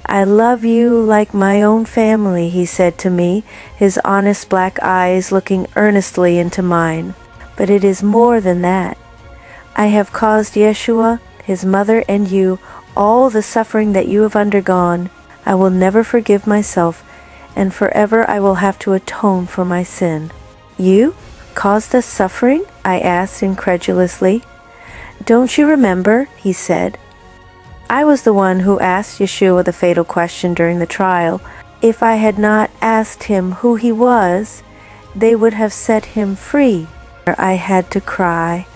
I love you like my own family, he said to me, his honest black eyes looking earnestly into mine. But it is more than that. I have caused Yeshua, his mother, and you all the suffering that you have undergone. I will never forgive myself, and forever I will have to atone for my sin. You caused us suffering? I asked incredulously. Don't you remember? He said. I was the one who asked Yeshua the fatal question during the trial. If I had not asked him who he was, they would have set him free. I had to cry.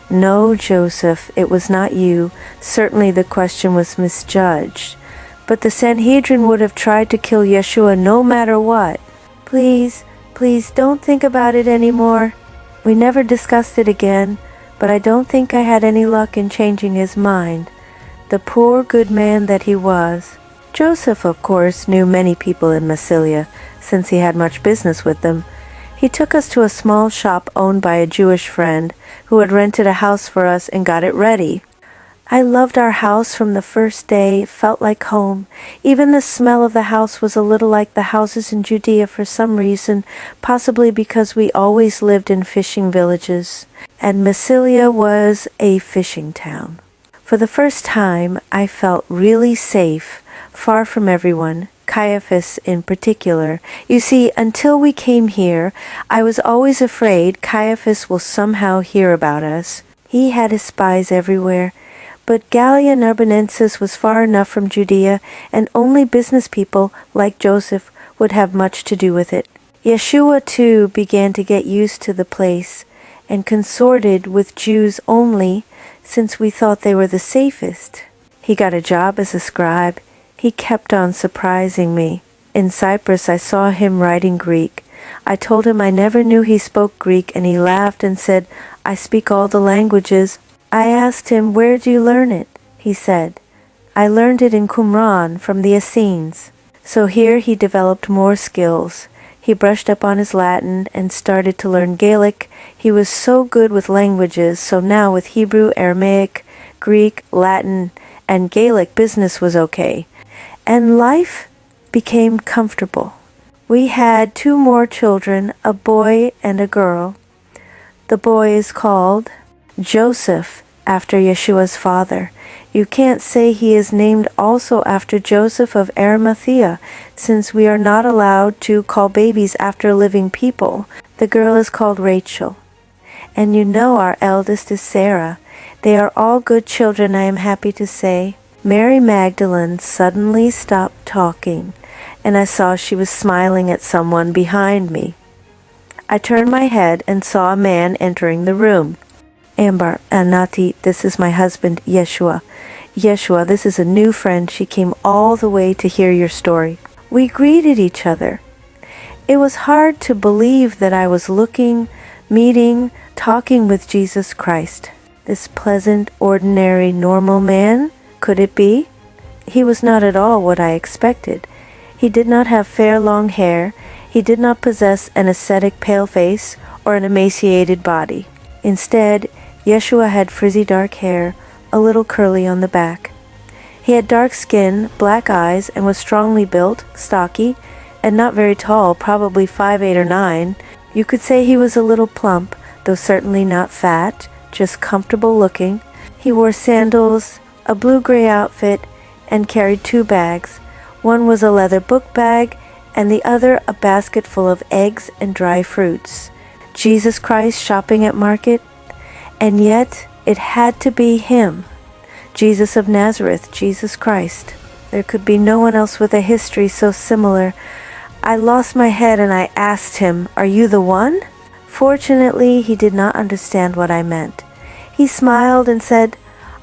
No, Joseph, it was not you. Certainly the question was misjudged. But the Sanhedrin would have tried to kill Yeshua no matter what. Please don't think about it anymore. We never discussed it again, but I don't think I had any luck in changing his mind. The poor good man that he was. Joseph, of course, knew many people in Massilia, since he had much business with them. He took us to a small shop owned by a Jewish friend who had rented a house for us and got it ready. I loved our house from the first day. It felt like home. Even the smell of the house was a little like the houses in Judea for some reason, possibly because we always lived in fishing villages, and Massilia was a fishing town. For the first time, I felt really safe, far from everyone, Caiaphas in particular. You see, until we came here, I was always afraid Caiaphas will somehow hear about us. He had his spies everywhere. But Gallia Narbonensis was far enough from Judea, and only business people, like Joseph, would have much to do with it. Yeshua, too, began to get used to the place, and consorted with Jews only, since we thought they were the safest. He got a job as a scribe. He kept on surprising me. In Cyprus, I saw him writing Greek. I told him I never knew he spoke Greek, and he laughed and said, I speak all the languages. I asked him, where do you learn it? He said, I learned it in Qumran from the Essenes. So here he developed more skills. He brushed up on his Latin and started to learn Gaelic. He was so good with languages, so now with Hebrew, Aramaic, Greek, Latin, and Gaelic, business was okay. And life became comfortable. We had 2 more children, a boy and a girl. The boy is called Joseph, after Yeshua's father. You can't say he is named also after Joseph of Arimathea, since we are not allowed to call babies after living people. The girl is called Rachel. And you know our eldest is Sarah. They are all good children, I am happy to say. Mary Magdalene suddenly stopped talking, and I saw she was smiling at someone behind me. I turned my head and saw a man entering the room. Nati, this is my husband, Yeshua. Yeshua, this is a new friend. She came all the way to hear your story. We greeted each other. It was hard to believe that I was meeting, talking with Jesus Christ. This pleasant, ordinary, normal man, could it be? He was not at all what I expected. He did not have fair long hair. He did not possess an ascetic pale face or an emaciated body. Instead, Yeshua had frizzy dark hair, a little curly on the back. He had dark skin, black eyes, and was strongly built, stocky, and not very tall, probably 5'8" or 9. You could say he was a little plump, though certainly not fat, just comfortable looking. He wore sandals, a blue-gray outfit, and carried 2 bags. One was a leather book bag, and the other a basket full of eggs and dry fruits. Jesus Christ shopping at market? And yet, it had to be him. Jesus of Nazareth, Jesus Christ. There could be no one else with a history so similar. I lost my head and I asked him, "Are you the one?" Fortunately, he did not understand what I meant. He smiled and said,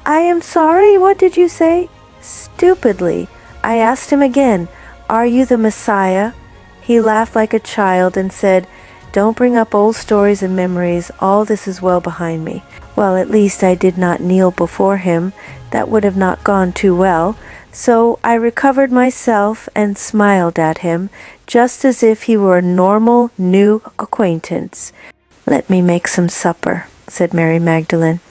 "I am sorry, what did you say?" Stupidly, I asked him again, "Are you the Messiah?" He laughed like a child and said, "Don't bring up old stories and memories. All this is well behind me." Well, at least I did not kneel before him. That would have not gone too well. So I recovered myself and smiled at him, just as if he were a normal, new acquaintance. "Let me make some supper," said Mary Magdalene.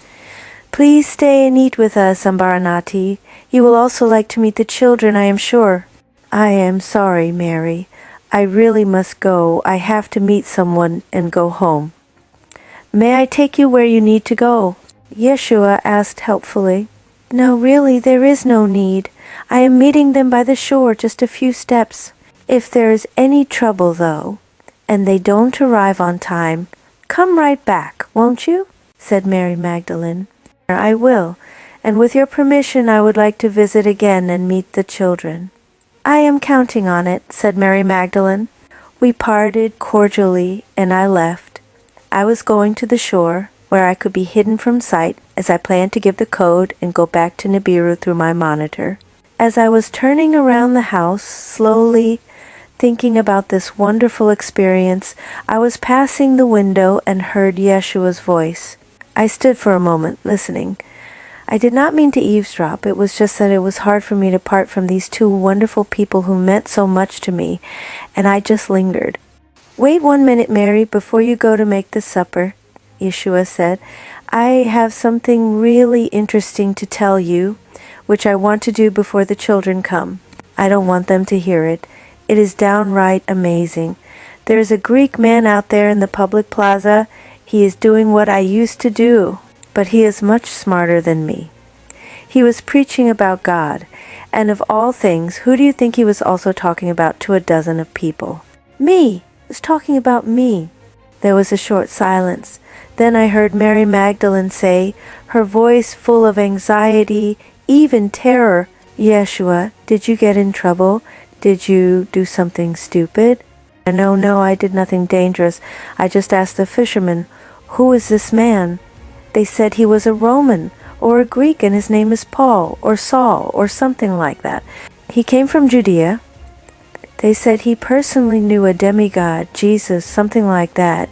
"Please stay and eat with us, Ambaranati. You will also like to meet the children, I am sure." "I am sorry, Mary. I really must go. I have to meet someone and go home." "May I take you where you need to go?" Yeshua asked helpfully. "No, really, there is no need. I am meeting them by the shore, just a few steps. If there is any trouble, though, and they don't arrive on time, come right back, won't you?" said Mary Magdalene. "I will, and with your permission I would like to visit again and meet the children." "I am counting on it," said Mary Magdalene. We parted cordially, and I left. I was going to the shore, where I could be hidden from sight, as I planned to give the code and go back to Nibiru through my monitor. As I was turning around the house, slowly thinking about this wonderful experience, I was passing the window and heard Yeshua's voice. I stood for a moment, listening. I did not mean to eavesdrop. It was just that it was hard for me to part from these 2 wonderful people who meant so much to me, and I just lingered. "Wait 1 minute, Mary, before you go to make the supper," Yeshua said. "I have something really interesting to tell you, which I want to do before the children come. I don't want them to hear it. It is downright amazing. There is a Greek man out there in the public plaza. He is doing what I used to do, but he is much smarter than me. He was preaching about God, and of all things, who do you think he was also talking about to a dozen of people? Me! He was talking about me." There was a short silence. Then I heard Mary Magdalene say, her voice full of anxiety, even terror, "Yeshua, did you get in trouble? Did you do something stupid?" No, I did nothing dangerous. I just asked the fishermen, "Who is this man?" They said he was a Roman, or a Greek, and his name is Paul, or Saul, or something like that. He came from Judea. They said he personally knew a demigod, Jesus, something like that.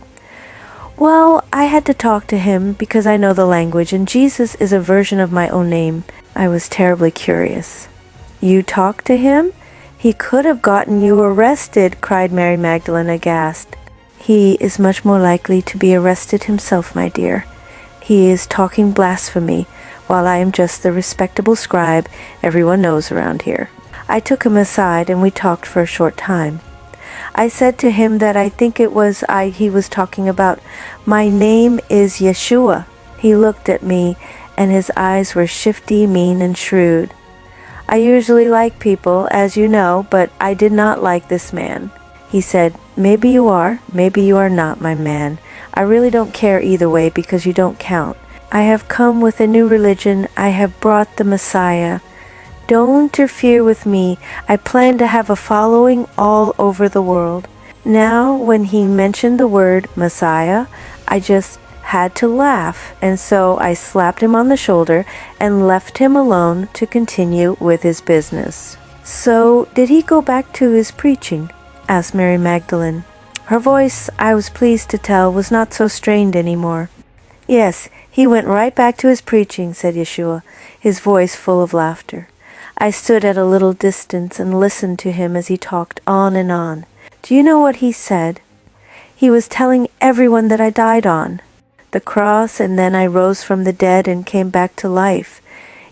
Well, I had to talk to him because I know the language, and Jesus is a version of my own name. I was terribly curious. "You talked to him? He could have gotten you arrested," cried Mary Magdalene aghast. "He is much more likely to be arrested himself, my dear. He is talking blasphemy, while I am just the respectable scribe everyone knows around here." I took him aside, and we talked for a short time. I said to him that I think it was he was talking about. "My name is Yeshua." He looked at me, and his eyes were shifty, mean, and shrewd. I usually like people, as you know, but I did not like this man. He said, "Maybe you are, maybe you are not, my man. I really don't care either way because you don't count. I have come with a new religion. I have brought the Messiah. Don't interfere with me. I plan to have a following all over the world. Now, when he mentioned the word Messiah, I just had to laugh, and so I slapped him on the shoulder and left him alone to continue with his business. "So, did he go back to his preaching?" asked Mary Magdalene. Her voice, I was pleased to tell, was not so strained anymore. "Yes, he went right back to his preaching," said Yeshua, his voice full of laughter. I stood at a little distance and listened to him as he talked on and on. Do you know what he said? He was telling everyone that I died on the cross, and then I rose from the dead and came back to life.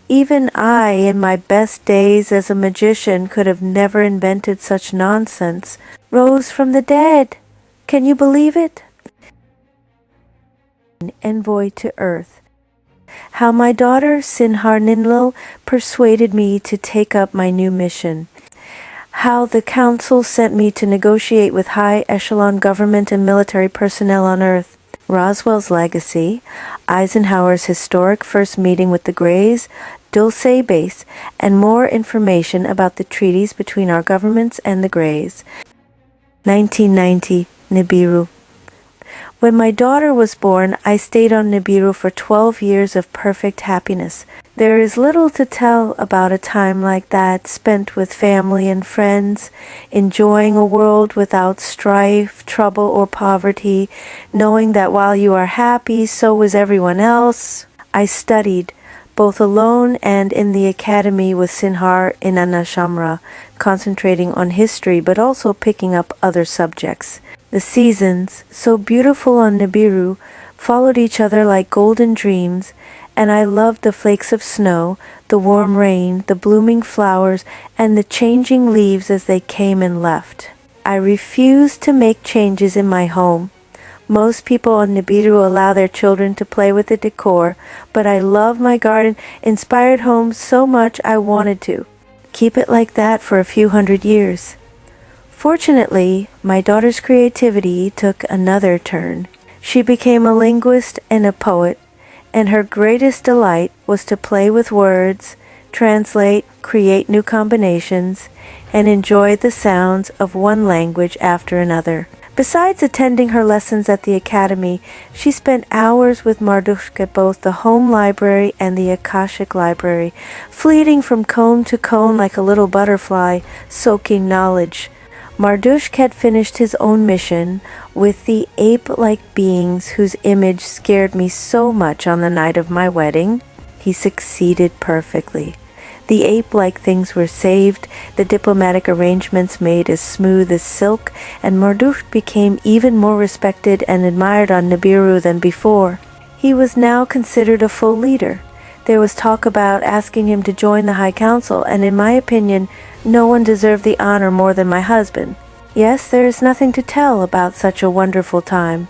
Even I, in my best days as a magician, could have never invented such nonsense. Rose from the dead. Can you believe it? Envoy to earth. How my daughter Sinhar Inannaschamra persuaded me to take up my new mission. How the council sent me to negotiate with high echelon government and military personnel on earth. Roswell's legacy, Eisenhower's historic first meeting with the Greys, Dulce Base, and more information about the treaties between our governments and the Greys. 1990, Nibiru. When my daughter was born, I stayed on Nibiru for 12 years of perfect happiness. There is little to tell about a time like that spent with family and friends, enjoying a world without strife, trouble, or poverty, knowing that while you are happy, so is everyone else. I studied, both alone and in the academy with Sinhar Inannaschamra, concentrating on history but also picking up other subjects. The seasons, so beautiful on Nibiru, followed each other like golden dreams, and I loved the flakes of snow, the warm rain, the blooming flowers, and the changing leaves as they came and left. I refused to make changes in my home. Most people on Nibiru allow their children to play with the decor, but I love my garden-inspired home so much I wanted to keep it like that for a few hundred years. Fortunately, my daughter's creativity took another turn. She became a linguist and a poet, and her greatest delight was to play with words, translate, create new combinations, and enjoy the sounds of one language after another. Besides attending her lessons at the academy, she spent hours with Marduk at both the home library and the Akashic library, fleeting from cone to cone like a little butterfly, soaking knowledge. Marduk had finished his own mission with the ape-like beings whose image scared me so much on the night of my wedding. He succeeded perfectly. The ape-like things were saved, the diplomatic arrangements made as smooth as silk, and Marduk became even more respected and admired on Nibiru than before. He was now considered a full leader. There was talk about asking him to join the High Council, and in my opinion, no one deserved the honor more than my husband. Yes, there is nothing to tell about such a wonderful time.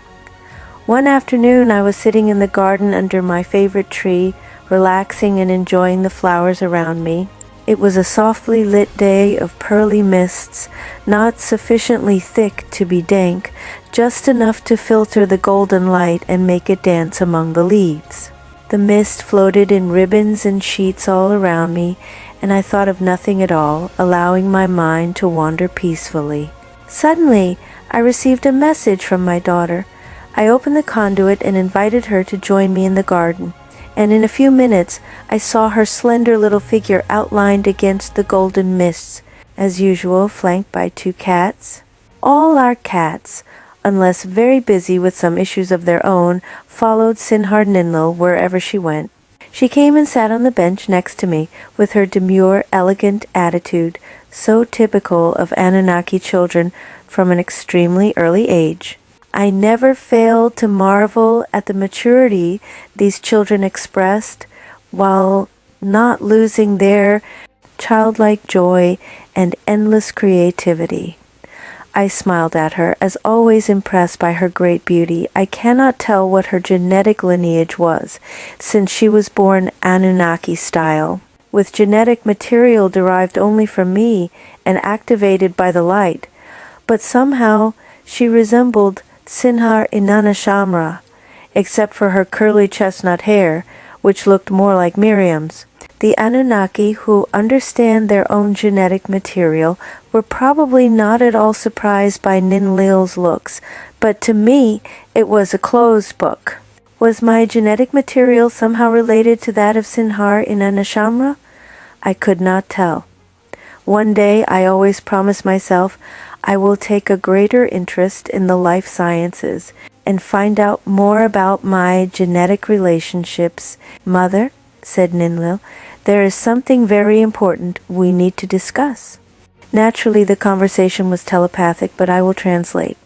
One afternoon I was sitting in the garden under my favorite tree, relaxing and enjoying the flowers around me. It was a softly lit day of pearly mists, not sufficiently thick to be dank, just enough to filter the golden light and make it dance among the leaves. The mist floated in ribbons and sheets all around me, and I thought of nothing at all, allowing my mind to wander peacefully. Suddenly, I received a message from my daughter. I opened the conduit and invited her to join me in the garden, and in a few minutes I saw her slender little figure outlined against the golden mists, as usual flanked by two cats. All our cats, unless very busy with some issues of their own, followed Sinhar Inannaschamra wherever she went. She came and sat on the bench next to me with her demure, elegant attitude, so typical of Anunnaki children from an extremely early age. I never failed to marvel at the maturity these children expressed while not losing their childlike joy and endless creativity. I smiled at her, as always impressed by her great beauty. I cannot tell what her genetic lineage was, since she was born Anunnaki style, with genetic material derived only from me and activated by the light. But somehow she resembled Sinhar Inannaschamra, except for her curly chestnut hair, which looked more like Miriam's. The Anunnaki, who understand their own genetic material, were probably not at all surprised by Ninlil's looks, but to me it was a closed book. Was my genetic material somehow related to that of Sinhar Inannaschamra? I could not tell. One day I always promised myself I will take a greater interest in the life sciences and find out more about my genetic relationships. Mother, said Ninlil, there is something very important we need to discuss. Naturally, the conversation was telepathic, but I will translate.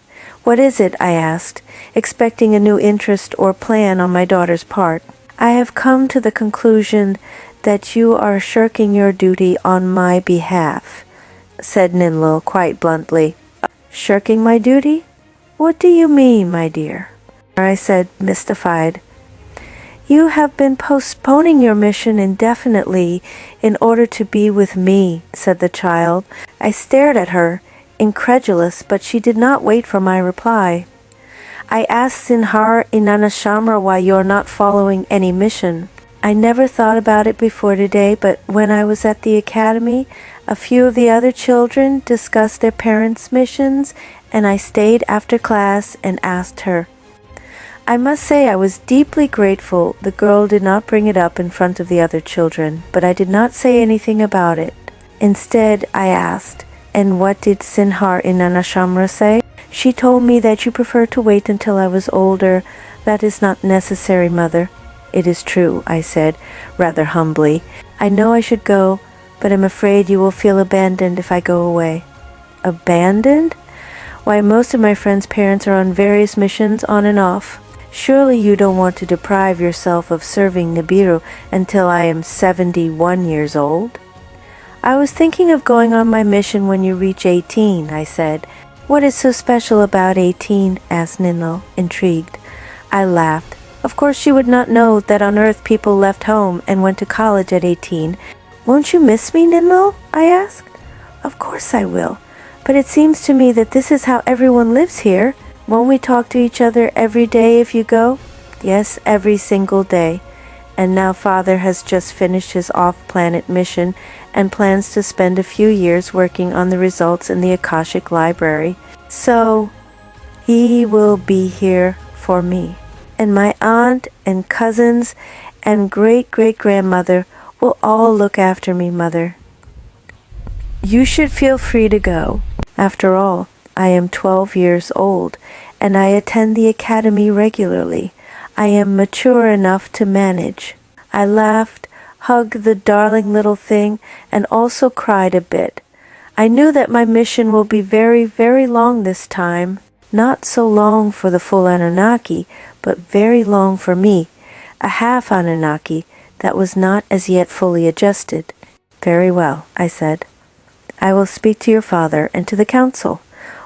What is it? I asked, expecting a new interest or plan on my daughter's part. I have come to the conclusion that you are shirking your duty on my behalf, said Ninlil quite bluntly. Shirking my duty? What do you mean, my dear? I said, mystified. You have been postponing your mission indefinitely in order to be with me, said the child. I stared at her, incredulous, but she did not wait for my reply. I asked Sinhar Inannaschamra why you're not following any mission. I never thought about it before today, but when I was at the academy, a few of the other children discussed their parents' missions, and I stayed after class and asked her. I must say I was deeply grateful the girl did not bring it up in front of the other children, but I did not say anything about it. Instead, I asked, and what did Sinhar Inannaschamra say? She told me that you prefer to wait until I was older. That is not necessary, Mother. It is true, I said, rather humbly. I know I should go, but I'm afraid you will feel abandoned if I go away. Abandoned? Why, most of my friends' parents are on various missions on and off. Surely you don't want to deprive yourself of serving Nibiru until I am 71 years old? I was thinking of going on my mission when you reach 18, I said. What is so special about 18? Asked Ninlil, intrigued. I laughed. Of course you would not know that on Earth people left home and went to college at 18. Won't you miss me, Ninlil? I asked. Of course I will. But it seems to me that this is how everyone lives here. Won't we talk to each other every day if you go? Yes, every single day. And now Father has just finished his off-planet mission and plans to spend a few years working on the results in the Akashic Library. So, he will be here for me. And my aunt and cousins and great-great-grandmother will all look after me, Mother. You should feel free to go. After all, I am 12 years old, and I attend the academy regularly. I am mature enough to manage. I laughed, hugged the darling little thing, and also cried a bit. I knew that my mission will be very, very long this time. Not so long for the full Anunnaki, but very long for me, a half Anunnaki that was not as yet fully adjusted. Very well, I said. I will speak to your father and to the council.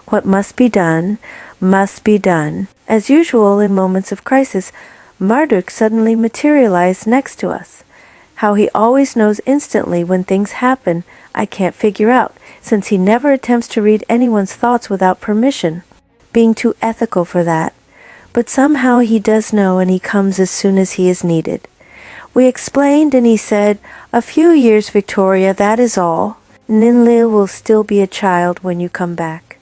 What must be done, must be done. As usual in moments of crisis, Marduk suddenly materialized next to us. How he always knows instantly when things happen, I can't figure out, since he never attempts to read anyone's thoughts without permission, being too ethical for that. But somehow he does know, and he comes as soon as he is needed. We explained, and he said, "A few years, Victoria, that is all. Ninlil will still be a child when you come back.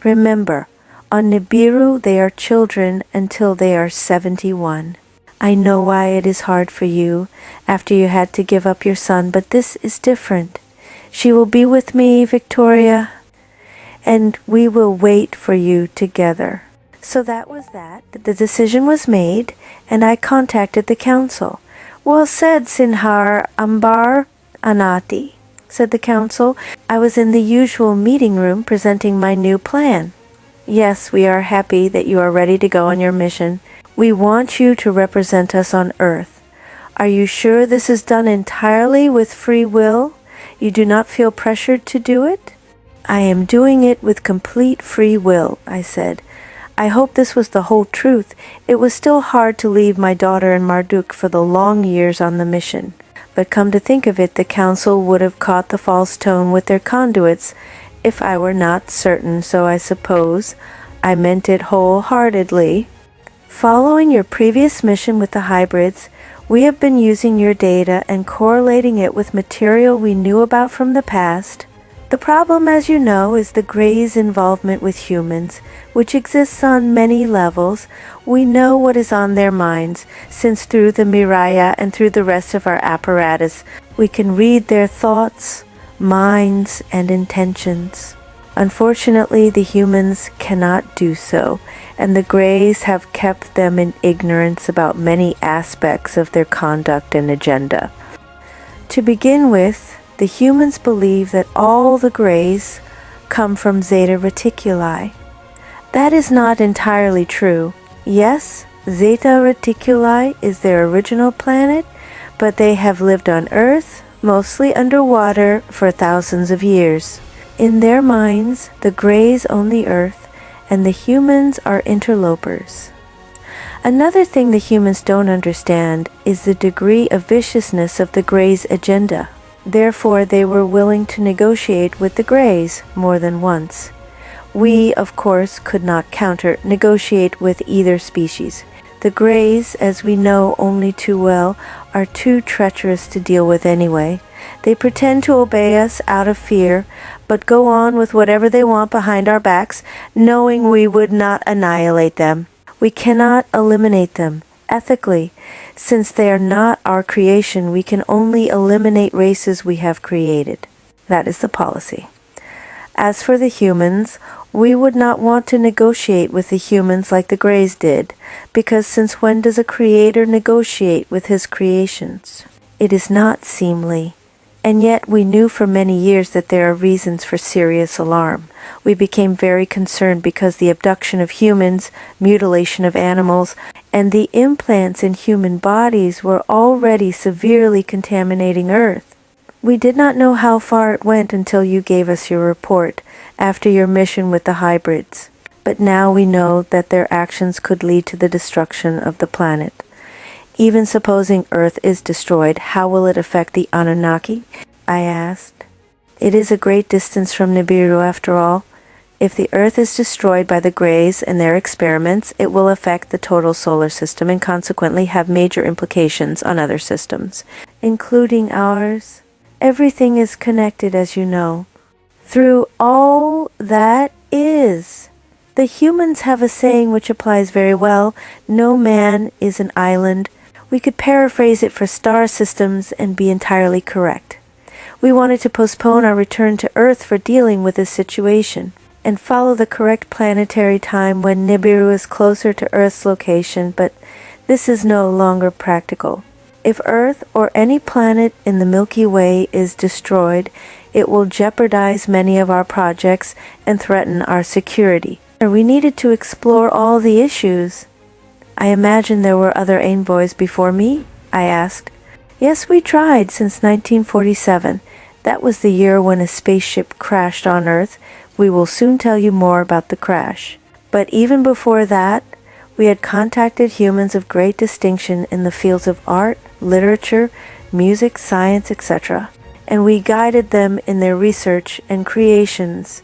Remember, on Nibiru they are children until they are 71. I know why it is hard for you after you had to give up your son, but this is different. She will be with me, Victoria, and we will wait for you together." So that was that. The decision was made, and I contacted the council. Well said, Sinhar Anati, said the council. I was in the usual meeting room presenting my new plan. Yes, we are happy that you are ready to go on your mission. We want you to represent us on Earth. Are you sure this is done entirely with free will? You do not feel pressured to do it? I am doing it with complete free will, I said. I hope this was the whole truth. It was still hard to leave my daughter and Marduk for the long years on the mission. But come to think of it, the council would have caught the false tone with their conduits if I were not certain, so I suppose I meant it wholeheartedly. Following your previous mission with the hybrids, We have been using your data and correlating it with material we knew about from the past. The problem, as you know, is the Greys' involvement with humans, which exists on many levels. We know what is on their minds, since through the Miraya and through the rest of our apparatus, we can read their thoughts, minds, and intentions. Unfortunately, the humans cannot do so, and the Greys have kept them in ignorance about many aspects of their conduct and agenda. To begin with, the humans believe that all the Greys come from Zeta Reticuli. That is not entirely true. Yes, Zeta Reticuli is their original planet, but they have lived on Earth, mostly underwater, for thousands of years. In their minds, the Greys own the Earth, and the humans are interlopers. Another thing the humans don't understand is the degree of viciousness of the Greys' agenda. Therefore, they were willing to negotiate with the Greys more than once. We, of course, could not negotiate with either species. The Greys, as we know only too well, are too treacherous to deal with anyway. They pretend to obey us out of fear, but go on with whatever they want behind our backs, knowing we would not annihilate them. We cannot eliminate them. Ethically, since they are not our creation, we can only eliminate races we have created. That is the policy. As for the humans, we would not want to negotiate with the humans like the Greys did, because since when does a creator negotiate with his creations? It is not seemly. And yet we knew for many years that there are reasons for serious alarm. We became very concerned because the abduction of humans, mutilation of animals, and the implants in human bodies were already severely contaminating Earth. We did not know how far it went until you gave us your report, after your mission with the hybrids. But now we know that their actions could lead to the destruction of the planet. Even supposing Earth is destroyed, how will it affect the Anunnaki? I asked. It is a great distance from Nibiru after all. If the Earth is destroyed by the Greys and their experiments, it will affect the total solar system and consequently have major implications on other systems, including ours. Everything is connected, as you know. Through all that is. The humans have a saying which applies very well: no man is an island. We could paraphrase it for star systems and be entirely correct. We wanted to postpone our return to Earth for dealing with this situation, and follow the correct planetary time when Nibiru is closer to Earth's location, but this is no longer practical. If Earth or any planet in the Milky Way is destroyed, it will jeopardize many of our projects and threaten our security. We needed to explore all the issues. I imagine there were other envoys before me? I asked. Yes, we tried since 1947. That was the year when a spaceship crashed on Earth. We will soon tell you more about the crash. But even before that, we had contacted humans of great distinction in the fields of art, literature, music, science, etc. And we guided them in their research and creations.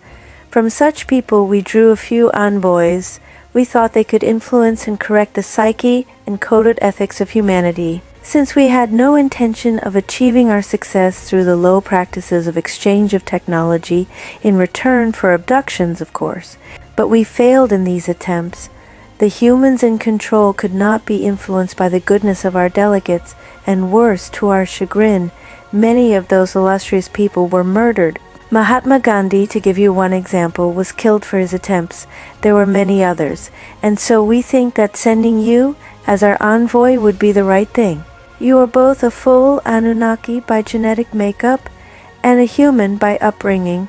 From such people we drew a few envoys. We thought they could influence and correct the psyche and coded ethics of humanity. Since we had no intention of achieving our success through the low practices of exchange of technology in return for abductions, of course, but we failed in these attempts. The humans in control could not be influenced by the goodness of our delegates, and worse, to our chagrin, many of those illustrious people were murdered. Mahatma Gandhi, to give you one example, was killed for his attempts. There were many others, and so we think that sending you as our envoy would be the right thing. You are both a full Anunnaki by genetic makeup and a human by upbringing.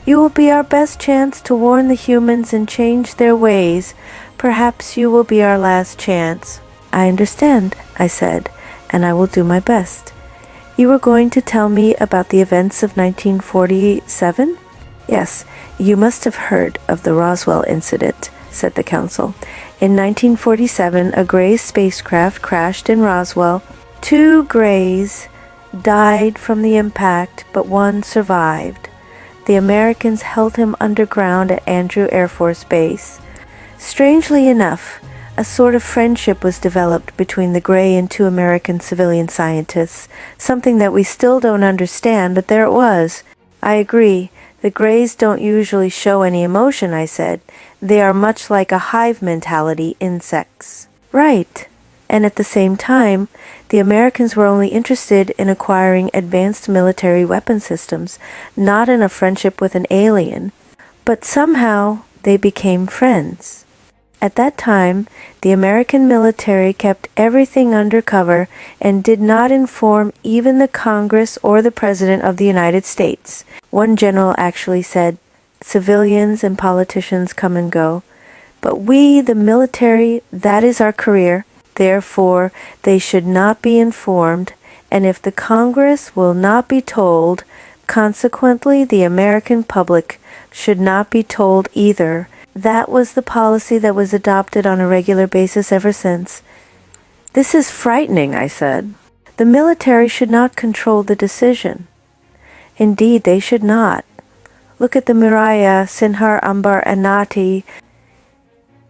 You will be our best chance to warn the humans and change their ways. Perhaps you will be our last chance. I understand, I said, and I will do my best. You were going to tell me about the events of 1947? Yes, you must have heard of the Roswell incident, said the council. In 1947, a Grey spacecraft crashed in Roswell. 2 Greys died from the impact, but 1 survived. The Americans held him underground at Andrews Air Force Base. Strangely enough, A sort of friendship was developed between the Gray and two American civilian scientists, something that we still don't understand, but there it was. I agree. The Grays don't usually show any emotion, I said. They are much like a hive mentality insects. Right. And at the same time, the Americans were only interested in acquiring advanced military weapon systems, not in a friendship with an alien. But somehow, they became friends. At that time, the American military kept everything under cover and did not inform even the Congress or the President of the United States. One general actually said, "Civilians and politicians come and go, but we, the military, that is our career. Therefore, they should not be informed, and if the Congress will not be told, consequently the American public should not be told either." That was the policy that was adopted on a regular basis ever since. "This is frightening," I said. "The military should not control the decision." "Indeed, they should not. Look at the Messiah, Sinhar Inannaschamra."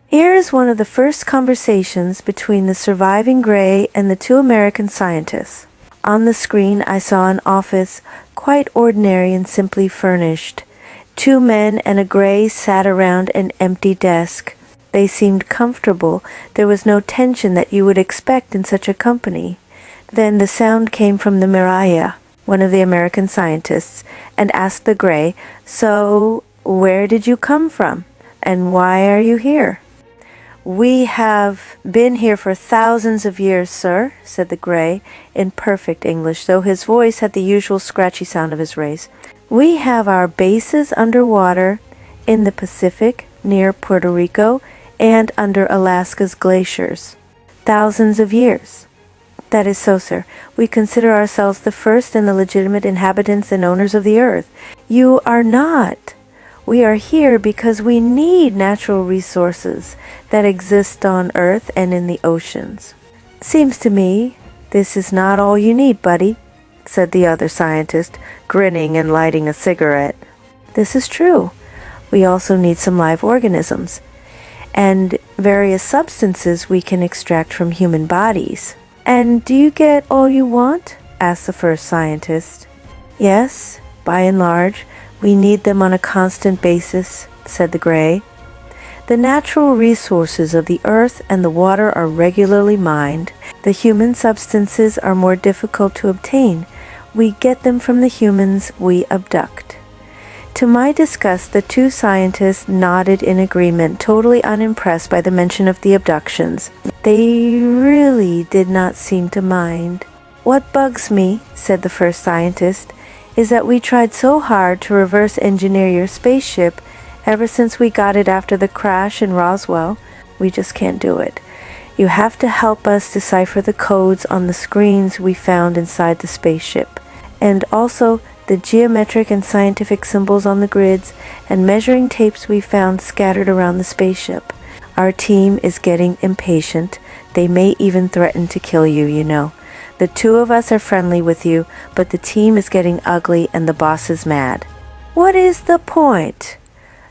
Here is one of the first conversations between the surviving Gray and the two American scientists. On the screen I saw an office, quite ordinary and simply furnished. Two men and a Gray sat around an empty desk. They seemed comfortable. There was no tension that you would expect in such a company. Then the sound came from the Messiah, one of the American scientists, and asked the Gray, "So, where did you come from? And why are you here?" "We have been here for thousands of years, sir," said the Gray, in perfect English, though his voice had the usual scratchy sound of his race. "We have our bases underwater in the Pacific, near Puerto Rico, and under Alaska's glaciers. Thousands of years." "That is so, sir. We consider ourselves the first and the legitimate inhabitants and owners of the earth." "You are not. We are here because we need natural resources that exist on Earth and in the oceans." "Seems to me this is not all you need, buddy," said the other scientist, grinning and lighting a cigarette. "This is true. We also need some live organisms and various substances we can extract from human bodies." "And do you get all you want?" asked the first scientist. "Yes, by and large. We need them on a constant basis," said the Gray. "The natural resources of the earth and the water are regularly mined. The human substances are more difficult to obtain. We get them from the humans we abduct." To my disgust, the two scientists nodded in agreement, totally unimpressed by the mention of the abductions. They really did not seem to mind. "What bugs me," said the first scientist, "is that we tried so hard to reverse engineer your spaceship ever since we got it after the crash in Roswell. We just can't do it. You have to help us decipher the codes on the screens we found inside the spaceship, and also the geometric and scientific symbols on the grids and measuring tapes we found scattered around the spaceship. Our team is getting impatient. They may even threaten to kill you, you know. The two of us are friendly with you, but the team is getting ugly and the boss is mad." "What is the point?"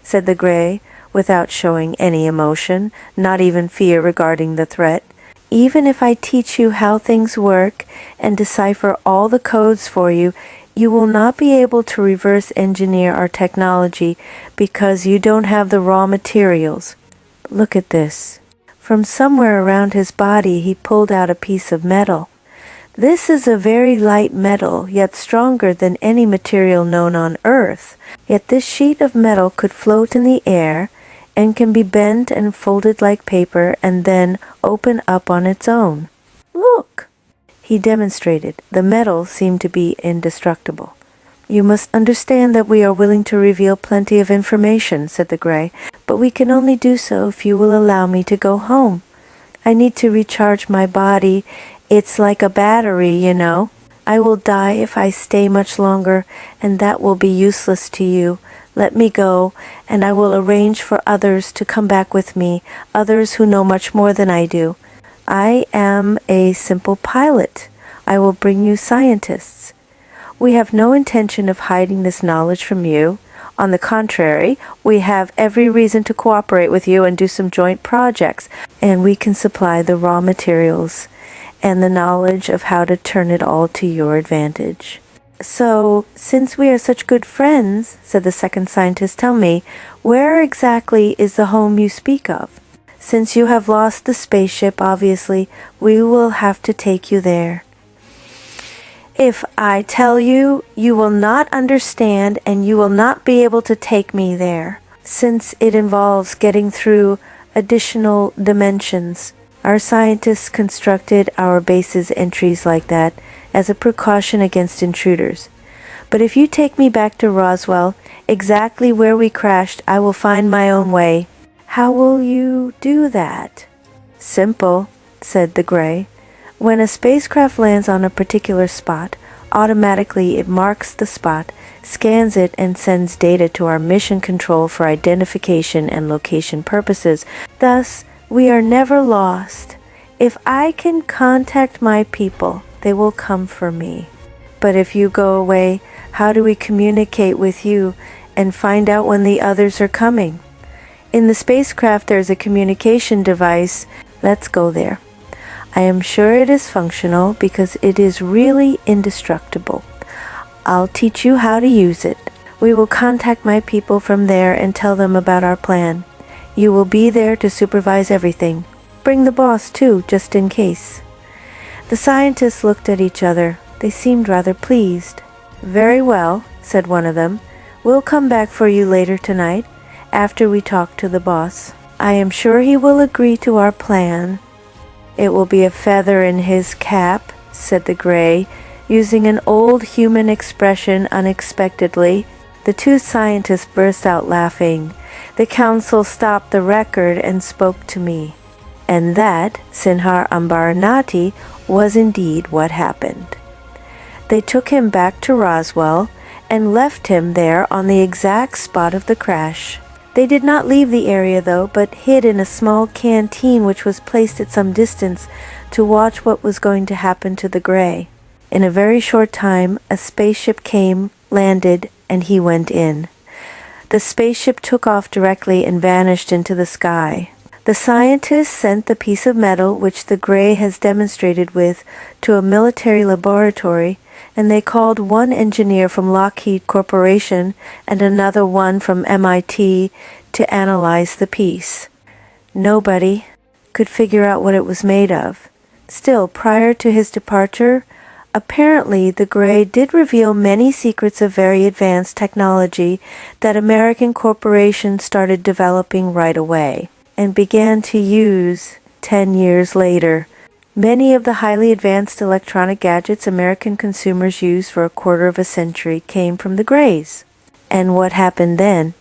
said the Gray, without showing any emotion, not even fear regarding the threat. "Even if I teach you how things work and decipher all the codes for you, you will not be able to reverse engineer our technology because you don't have the raw materials. Look at this." From somewhere around his body he pulled out a piece of metal. "This is a very light metal, yet stronger than any material known on Earth. Yet this sheet of metal could float in the air and can be bent and folded like paper and then open up on its own. Look!" He demonstrated. The metal seemed to be indestructible. "You must understand that we are willing to reveal plenty of information," said the Gray, "but we can only do so if you will allow me to go home. I need to recharge my body. It's like a battery, you know. I will die if I stay much longer, and that will be useless to you. Let me go, and I will arrange for others to come back with me, others who know much more than I do. I am a simple pilot. I will bring you scientists. We have no intention of hiding this knowledge from you. On the contrary, we have every reason to cooperate with you and do some joint projects, and we can supply the raw materials and the knowledge of how to turn it all to your advantage. So, since we are such good friends, said the second scientist, tell me, where exactly is the home you speak of? Since you have lost the spaceship, obviously, we will have to take you there. If I tell you, you will not understand and you will not be able to take me there, since it involves getting through additional dimensions. Our scientists constructed our base's entries like that as a precaution against intruders. But if you take me back to Roswell, exactly where we crashed, I will find my own way. How will you do that? Simple, said the Gray. When a spacecraft lands on a particular spot, automatically it marks the spot, scans it, and sends data to our mission control for identification and location purposes. Thus, we are never lost. If I can contact my people, they will come for me. But if you go away, how do we communicate with you and find out when the others are coming? In the spacecraft there's a communication device. Let's go there. I am sure it is functional because it is really indestructible. I'll teach you how to use it. We will contact my people from there and tell them about our plan. You will be there to supervise everything. Bring the boss too, just in case. The scientists looked at each other. They seemed rather pleased. Very well, said one of them. We'll come back for you later tonight, after we talk to the boss. I am sure he will agree to our plan. It will be a feather in his cap, said the Gray, using an old human expression unexpectedly. The two scientists burst out laughing. The council stopped the record and spoke to me. And that, Sinhar Inannaschamra, was indeed what happened. They took him back to Roswell and left him there on the exact spot of the crash. They did not leave the area though, but hid in a small canteen which was placed at some distance to watch what was going to happen to the Gray. In a very short time, a spaceship came, landed, and he went in. The spaceship took off directly and vanished into the sky. The scientists sent the piece of metal which the Gray has demonstrated with to a military laboratory, and they called one engineer from Lockheed Corporation and another one from MIT to analyze the piece. Nobody could figure out what it was made of. Still, prior to his departure, apparently the Gray did reveal many secrets of very advanced technology that American corporations started developing right away and began to use 10 years later. Many of the highly advanced electronic gadgets American consumers used for a quarter of a century came from the Grays. And what happened then?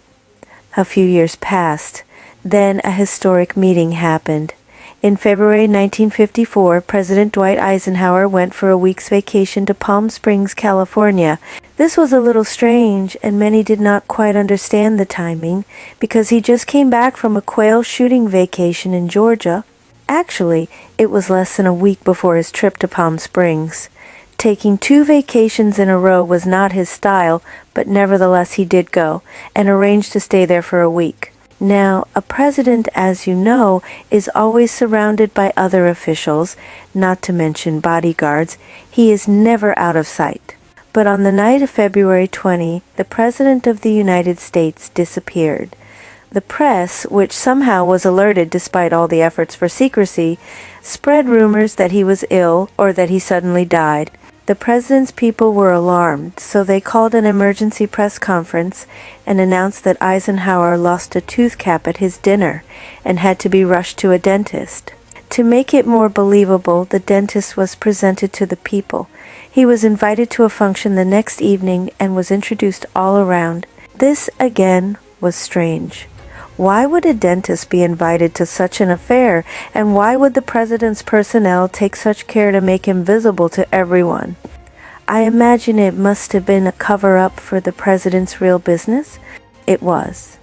A few years passed. Then a historic meeting happened. In February 1954, President Dwight Eisenhower went for a week's vacation to Palm Springs, California. This was a little strange, and many did not quite understand the timing, because he just came back from a quail shooting vacation in Georgia. Actually, it was less than a week before his trip to Palm Springs. Taking 2 vacations in a row was not his style, but nevertheless he did go, and arranged to stay there for a week. Now, a president, as you know, is always surrounded by other officials, not to mention bodyguards. He is never out of sight. But on the night of February 20, the President of the United States disappeared. The press, which somehow was alerted despite all the efforts for secrecy, spread rumors that he was ill or that he suddenly died. The president's people were alarmed, so they called an emergency press conference and announced that Eisenhower lost a tooth cap at his dinner and had to be rushed to a dentist. To make it more believable, the dentist was presented to the people. He was invited to a function the next evening and was introduced all around. This, again, was strange. Why would a dentist be invited to such an affair, and why would the president's personnel take such care to make him visible to everyone? I imagine it must have been a cover-up for the president's real business. It was.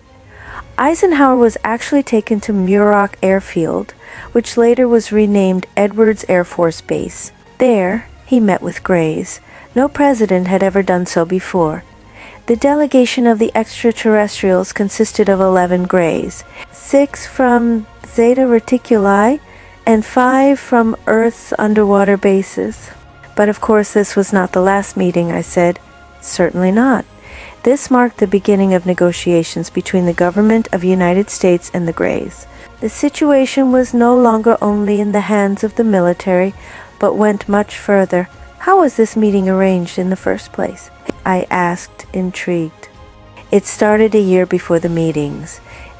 Eisenhower was actually taken to Muroc Airfield, which later was renamed Edwards Air Force Base. There, he met with Grays. No president had ever done so before. The delegation of the extraterrestrials consisted of 11 Greys, 6 from Zeta Reticuli, and 5 from Earth's underwater bases. But of course this was not the last meeting, I said. Certainly not. This marked the beginning of negotiations between the government of the United States and the Greys. The situation was no longer only in the hands of the military, but went much further. How was this meeting arranged in the first place? I asked, intrigued. It started a year before the meetings.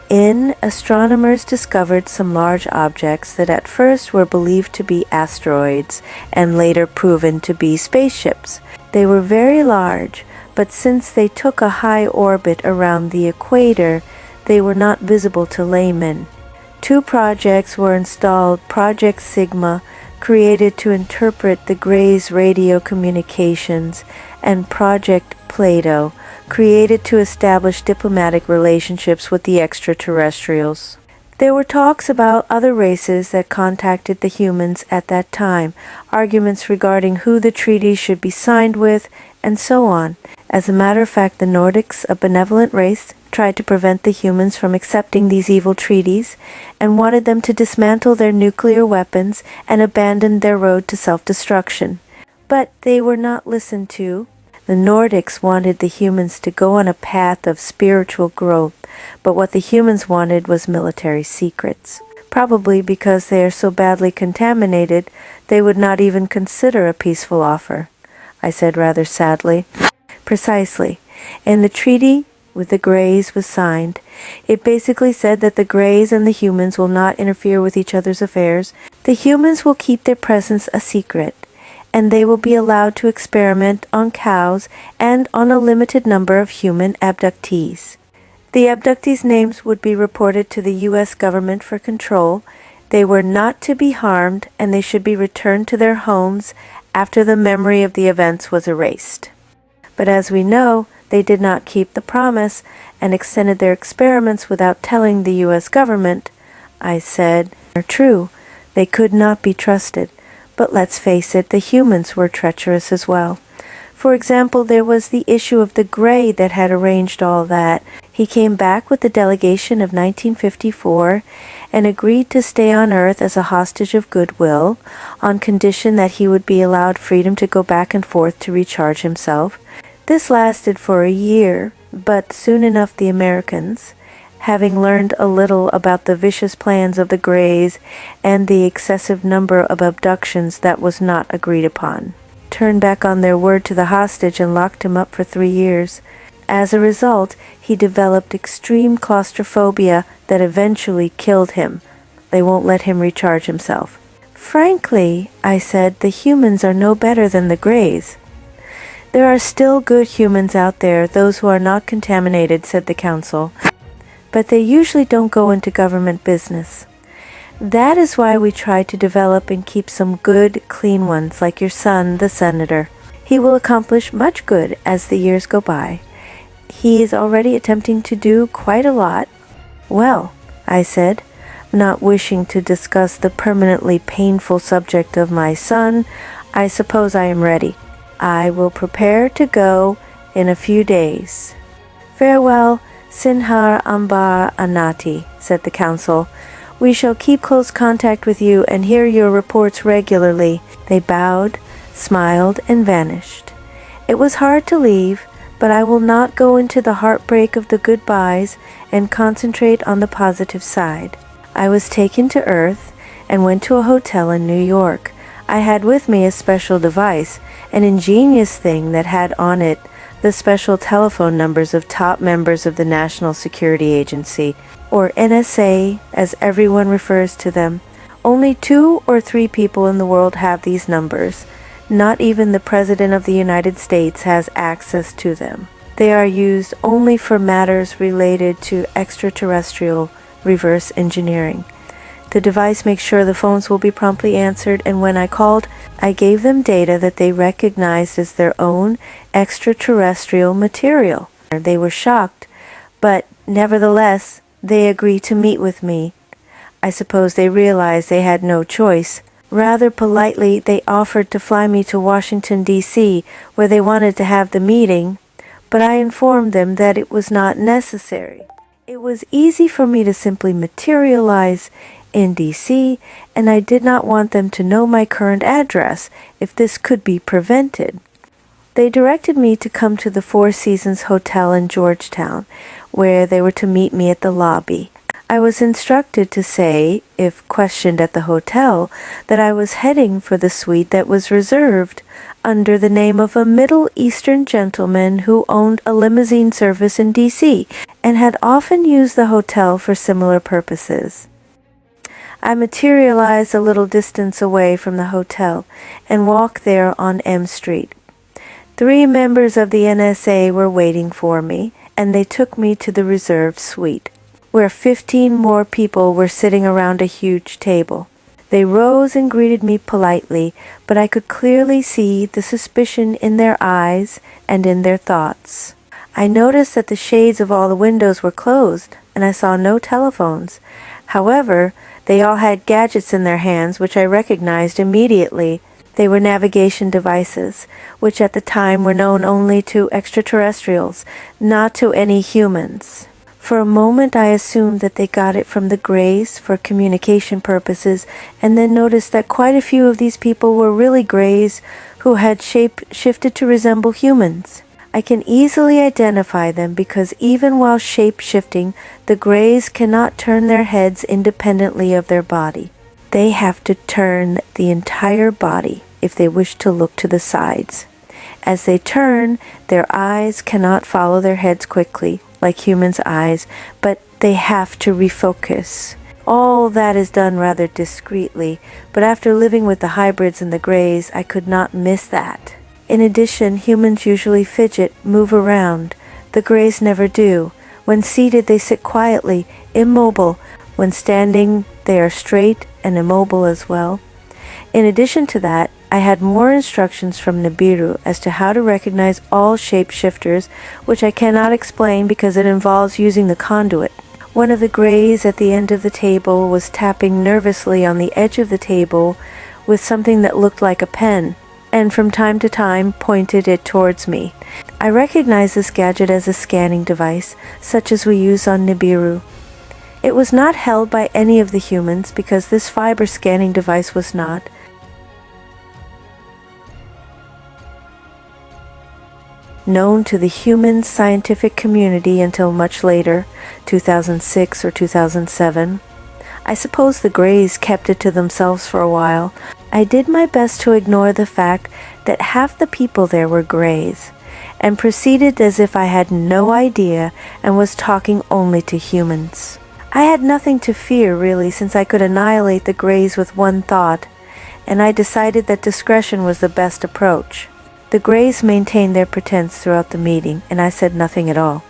Astronomers discovered some large objects that at first were believed to be asteroids and later proven to be spaceships. They were very large, but since they took a high orbit around the equator, they were not visible to laymen. 2 projects were installed: Project Sigma, created to interpret the Greys' radio communications, and Project Plato, created to establish diplomatic relationships with the extraterrestrials. There were talks about other races that contacted the humans at that time, arguments regarding who the treaties should be signed with, and so on. As a matter of fact, the Nordics, a benevolent race, tried to prevent the humans from accepting these evil treaties and wanted them to dismantle their nuclear weapons and abandon their road to self-destruction. But they were not listened to. The Nordics wanted the humans to go on a path of spiritual growth, but what the humans wanted was military secrets. Probably because they are so badly contaminated, they would not even consider a peaceful offer, I said rather sadly. Precisely. And the treaty with the Greys was signed. It basically said that the Greys and the humans will not interfere with each other's affairs. The humans will keep their presence a secret, and they will be allowed to experiment on cows and on a limited number of human abductees. The abductees' names would be reported to the U.S. government for control. They were not to be harmed, and they should be returned to their homes after the memory of the events was erased. But as we know, they did not keep the promise and extended their experiments without telling the U.S. government. I said, are true. They could not be trusted. But let's face it, the humans were treacherous as well. For example, there was the issue of the Grey that had arranged all that. He came back with the delegation of 1954 and agreed to stay on Earth as a hostage of goodwill on condition that he would be allowed freedom to go back and forth to recharge himself. This lasted for a year, but soon enough the Americans, having learned a little about the vicious plans of the Greys and the excessive number of abductions that was not agreed upon, turned back on their word to the hostage and locked him up for 3 years. As a result, he developed extreme claustrophobia that eventually killed him. They won't let him recharge himself. Frankly, I said, the humans are no better than the Greys. There are still good humans out there, those who are not contaminated, said the council. But they usually don't go into government business. That is why we try to develop and keep some good, clean ones, like your son, the senator. He will accomplish much good as the years go by. He is already attempting to do quite a lot. Well, I said, not wishing to discuss the permanently painful subject of my son, I suppose I am ready. I will prepare to go in a few days. Farewell, Sinhar Inannaschamra, said the council. We shall keep close contact with you and hear your reports regularly. They bowed, smiled, and vanished. It was hard to leave, but I will not go into the heartbreak of the goodbyes and concentrate on the positive side. I was taken to Earth and went to a hotel in New York. I had with me a special device, an ingenious thing that had on it the special telephone numbers of top members of the National Security Agency, or NSA as everyone refers to them. Only 2 or 3 people in the world have these numbers. Not even the President of the United States has access to them. They are used only for matters related to extraterrestrial reverse engineering. The device makes sure the phones will be promptly answered, and when I called, I gave them data that they recognized as their own extraterrestrial material. They were shocked, but nevertheless, they agreed to meet with me. I suppose they realized they had no choice. Rather politely, they offered to fly me to Washington, D.C., where they wanted to have the meeting, but I informed them that it was not necessary. It was easy for me to simply materialize in DC, and I did not want them to know my current address if this could be prevented. They directed me to come to the Four Seasons Hotel in Georgetown, where they were to meet me at the lobby. I was instructed to say, if questioned at the hotel, that I was heading for the suite that was reserved under the name of a Middle Eastern gentleman who owned a limousine service in D.C. and had often used the hotel for similar purposes. I materialized a little distance away from the hotel and walked there on M Street. 3 members of the NSA were waiting for me, and they took me to the reserved suite, where 15 more people were sitting around a huge table. They rose and greeted me politely, but I could clearly see the suspicion in their eyes and in their thoughts. I noticed that the shades of all the windows were closed, and I saw no telephones. However, they all had gadgets in their hands, which I recognized immediately. They were navigation devices, which at the time were known only to extraterrestrials, not to any humans. For a moment I assumed that they got it from the Greys for communication purposes, and then noticed that quite a few of these people were really Greys who had shape-shifted to resemble humans. I can easily identify them because even while shape-shifting, the Greys cannot turn their heads independently of their body. They have to turn the entire body if they wish to look to the sides. As they turn, their eyes cannot follow their heads quickly, like humans' eyes, but they have to refocus. All that is done rather discreetly, but after living with the hybrids and the Greys, I could not miss that. In addition, humans usually fidget, move around. The Greys never do. When seated, they sit quietly, immobile. When standing, they are straight and immobile as well. In addition to that, I had more instructions from Nibiru as to how to recognize all shapeshifters, which I cannot explain because it involves using the conduit. One of the Greys at the end of the table was tapping nervously on the edge of the table with something that looked like a pen, and from time to time pointed it towards me. I recognized this gadget as a scanning device, such as we use on Nibiru. It was not held by any of the humans because this fiber scanning device was not. Known to the human scientific community until much later, 2006 or 2007. I suppose the Greys kept it to themselves for a while. I did my best to ignore the fact that half the people there were Greys, and proceeded as if I had no idea and was talking only to humans. I had nothing to fear really, since I could annihilate the Greys with one thought, and I decided that discretion was the best approach. The Greys maintained their pretense throughout the meeting, and I said nothing at all.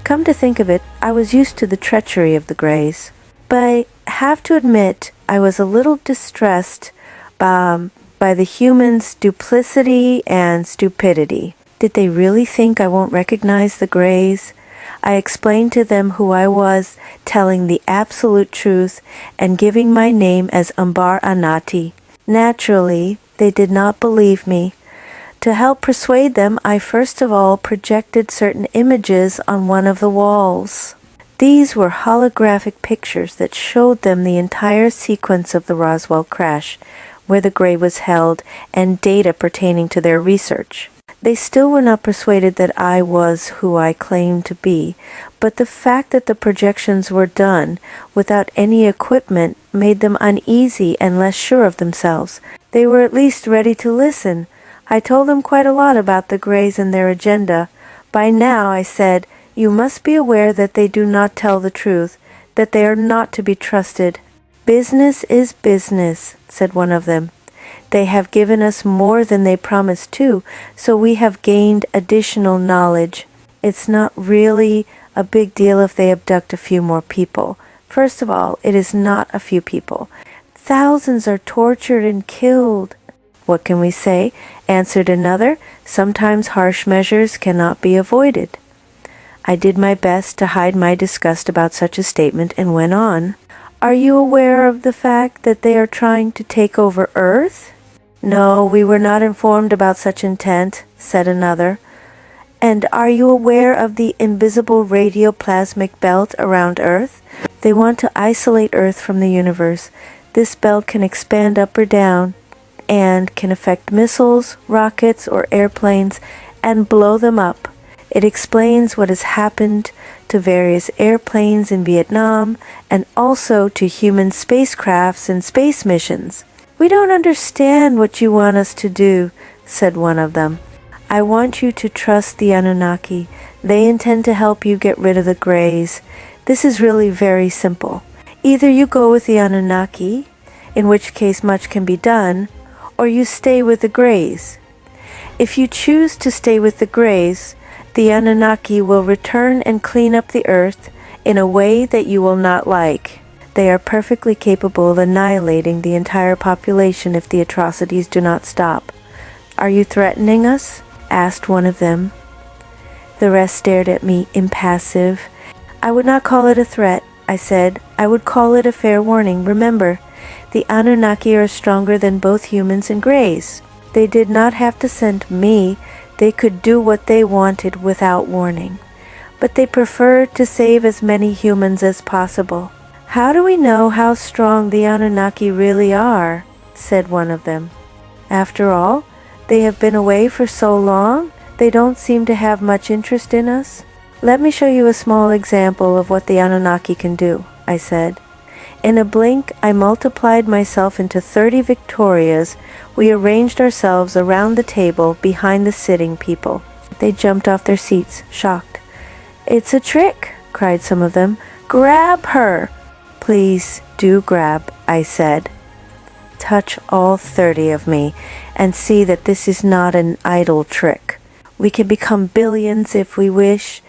Come to think of it, I was used to the treachery of the Greys. But I have to admit, I was a little distressed by the humans' duplicity and stupidity. Did they really think I won't recognize the Greys? I explained to them who I was, telling the absolute truth, and giving my name as Ambar Anati. Naturally, they did not believe me. To help persuade them, I first of all projected certain images on one of the walls. These were holographic pictures that showed them the entire sequence of the Roswell crash, where the Grey was held, and data pertaining to their research. They still were not persuaded that I was who I claimed to be, but the fact that the projections were done without any equipment made them uneasy and less sure of themselves. They were at least ready to listen. I told them quite a lot about the Greys and their agenda. By now, I said, you must be aware that they do not tell the truth, that they are not to be trusted. Business is business, said one of them. They have given us more than they promised to, so we have gained additional knowledge. It's not really a big deal if they abduct a few more people. First of all, it is not a few people. Thousands are tortured and killed. What can we say? Answered another. Sometimes harsh measures cannot be avoided. I did my best to hide my disgust about such a statement and went on. Are you aware of the fact that they are trying to take over Earth? No, we were not informed about such intent, said another. And are you aware of the invisible radioplasmic belt around Earth? They want to isolate Earth from the universe. This belt can expand up or down and can affect missiles, rockets, or airplanes and blow them up. It explains what has happened to various airplanes in Vietnam and also to human spacecrafts and space missions. We don't understand what you want us to do, said one of them. I want you to trust the Anunnaki. They intend to help you get rid of the Greys. This is really very simple. Either you go with the Anunnaki, in which case much can be done, or you stay with the Greys. If you choose to stay with the Greys, the Anunnaki will return and clean up the earth in a way that you will not like. They are perfectly capable of annihilating the entire population if the atrocities do not stop. Are you threatening us? Asked one of them. The rest stared at me, impassive. I would not call it a threat, I said. I would call it a fair warning. Remember, the Anunnaki are stronger than both humans and Greys. They did not have to send me. They could do what they wanted without warning. But they preferred to save as many humans as possible. How do we know how strong the Anunnaki really are? Said one of them. After all, they have been away for so long, they don't seem to have much interest in us. Let me show you a small example of what the Anunnaki can do, I said. In a blink, I multiplied myself into 30 Victorias. We arranged ourselves around the table behind the sitting people. They jumped off their seats, shocked. It's a trick, cried some of them. Grab her! Please do grab, I said. Touch all 30 of me and see that this is not an idle trick. We can become billions if we wish.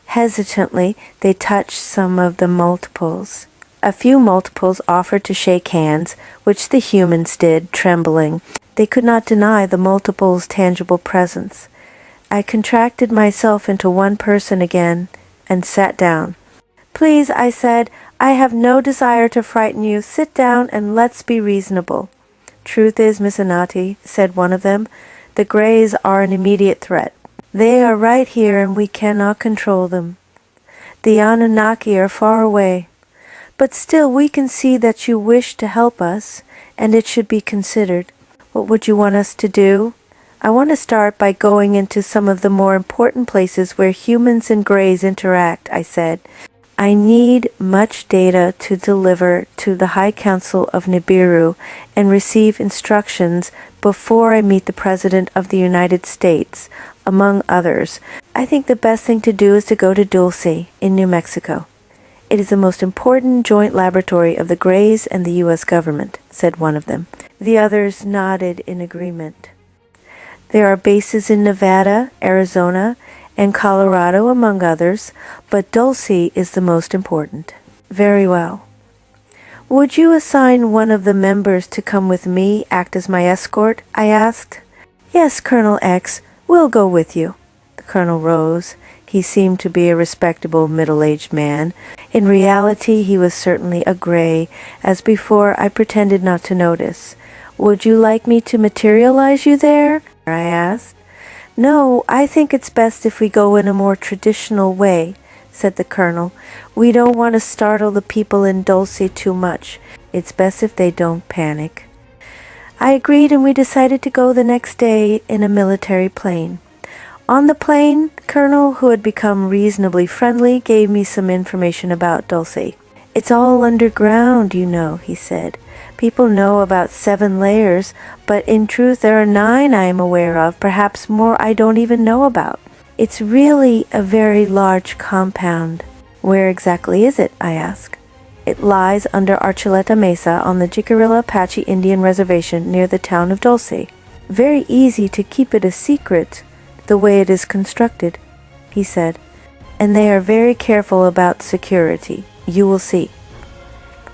Hesitantly, they touched some of the multiples. A few multiples offered to shake hands, which the humans did, trembling. They could not deny the multiples' tangible presence. I contracted myself into one person again and sat down. Please, I said, I have no desire to frighten you. Sit down and let's be reasonable. Truth is, Miss Anati, said one of them, the Greys are an immediate threat. They are right here and we cannot control them. The Anunnaki are far away. But still we can see that you wish to help us, and it should be considered. What would you want us to do? I want to start by going into some of the more important places where humans and Greys interact, I said. I need much data to deliver to the High Council of Nibiru and receive instructions before I meet the President of the United States, among others. I think the best thing to do is to go to Dulce in New Mexico. It is the most important joint laboratory of the Greys and the U.S. government, said one of them. The others nodded in agreement. There are bases in Nevada, Arizona, and Colorado, among others, but Dulce is the most important. Very well. Would you assign one of the members to come with me, act as my escort? I asked. Yes, Colonel X, we'll go with you. The colonel rose. He seemed to be a respectable middle-aged man. In reality, he was certainly a Grey. As before, I pretended not to notice. Would you like me to materialize you there? I asked. No, I think it's best if we go in a more traditional way, said the colonel. We don't want to startle the people in Dulce too much. It's best if they don't panic. I agreed, and we decided to go the next day in a military plane. On the plane, the colonel, who had become reasonably friendly, gave me some information about Dulce. It's all underground, you know, he said. People know about 7 layers, but in truth there are 9 I am aware of, perhaps more I don't even know about. It's really a very large compound. Where exactly is it? I asked. It lies under Archuleta Mesa on the Jicarilla Apache Indian Reservation near the town of Dulce. Very easy to keep it a secret, the way it is constructed, he said. And they are very careful about security. You will see.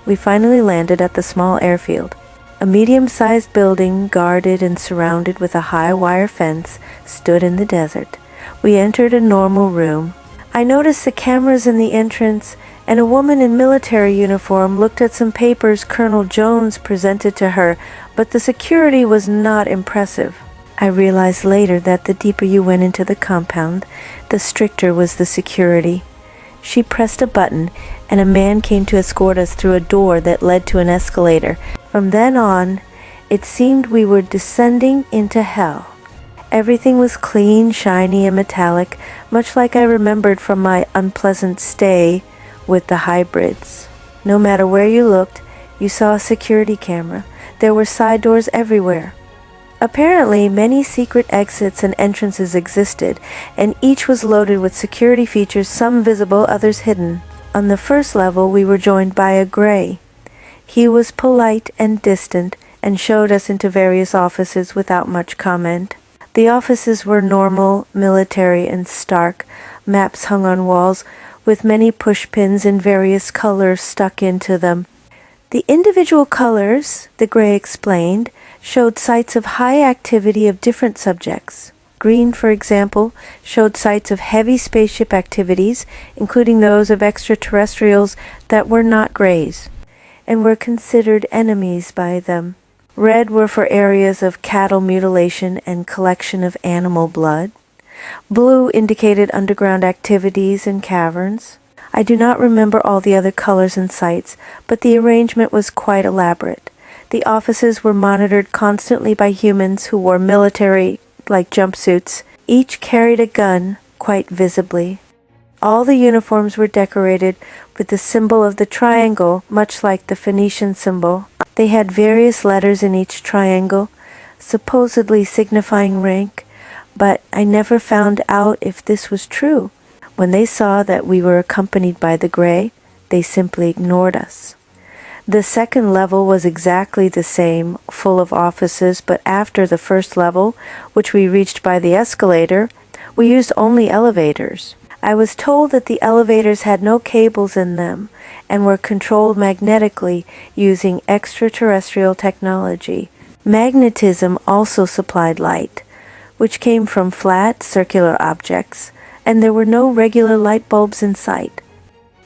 We finally landed at the small airfield. A medium-sized building, guarded and surrounded with a high wire fence, stood in the desert. We entered a normal room. I noticed the cameras in the entrance, and a woman in military uniform looked at some papers Colonel Jones presented to her, but the security was not impressive. I realized later that the deeper you went into the compound, the stricter was the security. She pressed a button, and a man came to escort us through a door that led to an escalator. From then on, it seemed we were descending into hell. Everything was clean, shiny, and metallic, much like I remembered from my unpleasant stay with the hybrids. No matter where you looked, you saw a security camera. There were side doors everywhere. Apparently, many secret exits and entrances existed, and each was loaded with security features, some visible, others hidden. On the first level, we were joined by a gray. He was polite and distant, and showed us into various offices without much comment. The offices were normal, military, and stark. Maps hung on walls, with many pushpins in various colors stuck into them. The individual colors, the gray explained, showed sites of high activity of different subjects. Green, for example, showed sites of heavy spaceship activities, including those of extraterrestrials that were not grays, and were considered enemies by them. Red were for areas of cattle mutilation and collection of animal blood. Blue indicated underground activities and caverns. I do not remember all the other colors and sites, but the arrangement was quite elaborate. The offices were monitored constantly by humans who wore military-like jumpsuits. Each carried a gun, quite visibly. All the uniforms were decorated with the symbol of the triangle, much like the Phoenician symbol. They had various letters in each triangle, supposedly signifying rank, but I never found out if this was true. When they saw that we were accompanied by the gray, they simply ignored us. The second level was exactly the same, full of offices, but after the first level, which we reached by the escalator, we used only elevators. I was told that the elevators had no cables in them and were controlled magnetically using extraterrestrial technology. Magnetism also supplied light, which came from flat, circular objects, and there were no regular light bulbs in sight.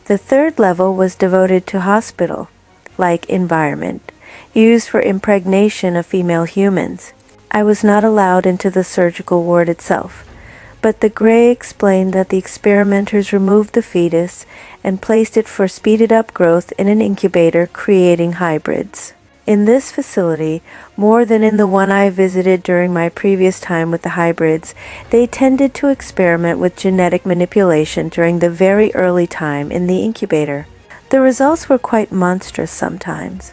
The third level was devoted to hospital-like environment, used for impregnation of female humans. I was not allowed into the surgical ward itself, but the gray explained that the experimenters removed the fetus and placed it for speeded-up growth in an incubator, creating hybrids. In this facility, more than in the one I visited during my previous time with the hybrids, they tended to experiment with genetic manipulation during the very early time in the incubator. The results were quite monstrous sometimes.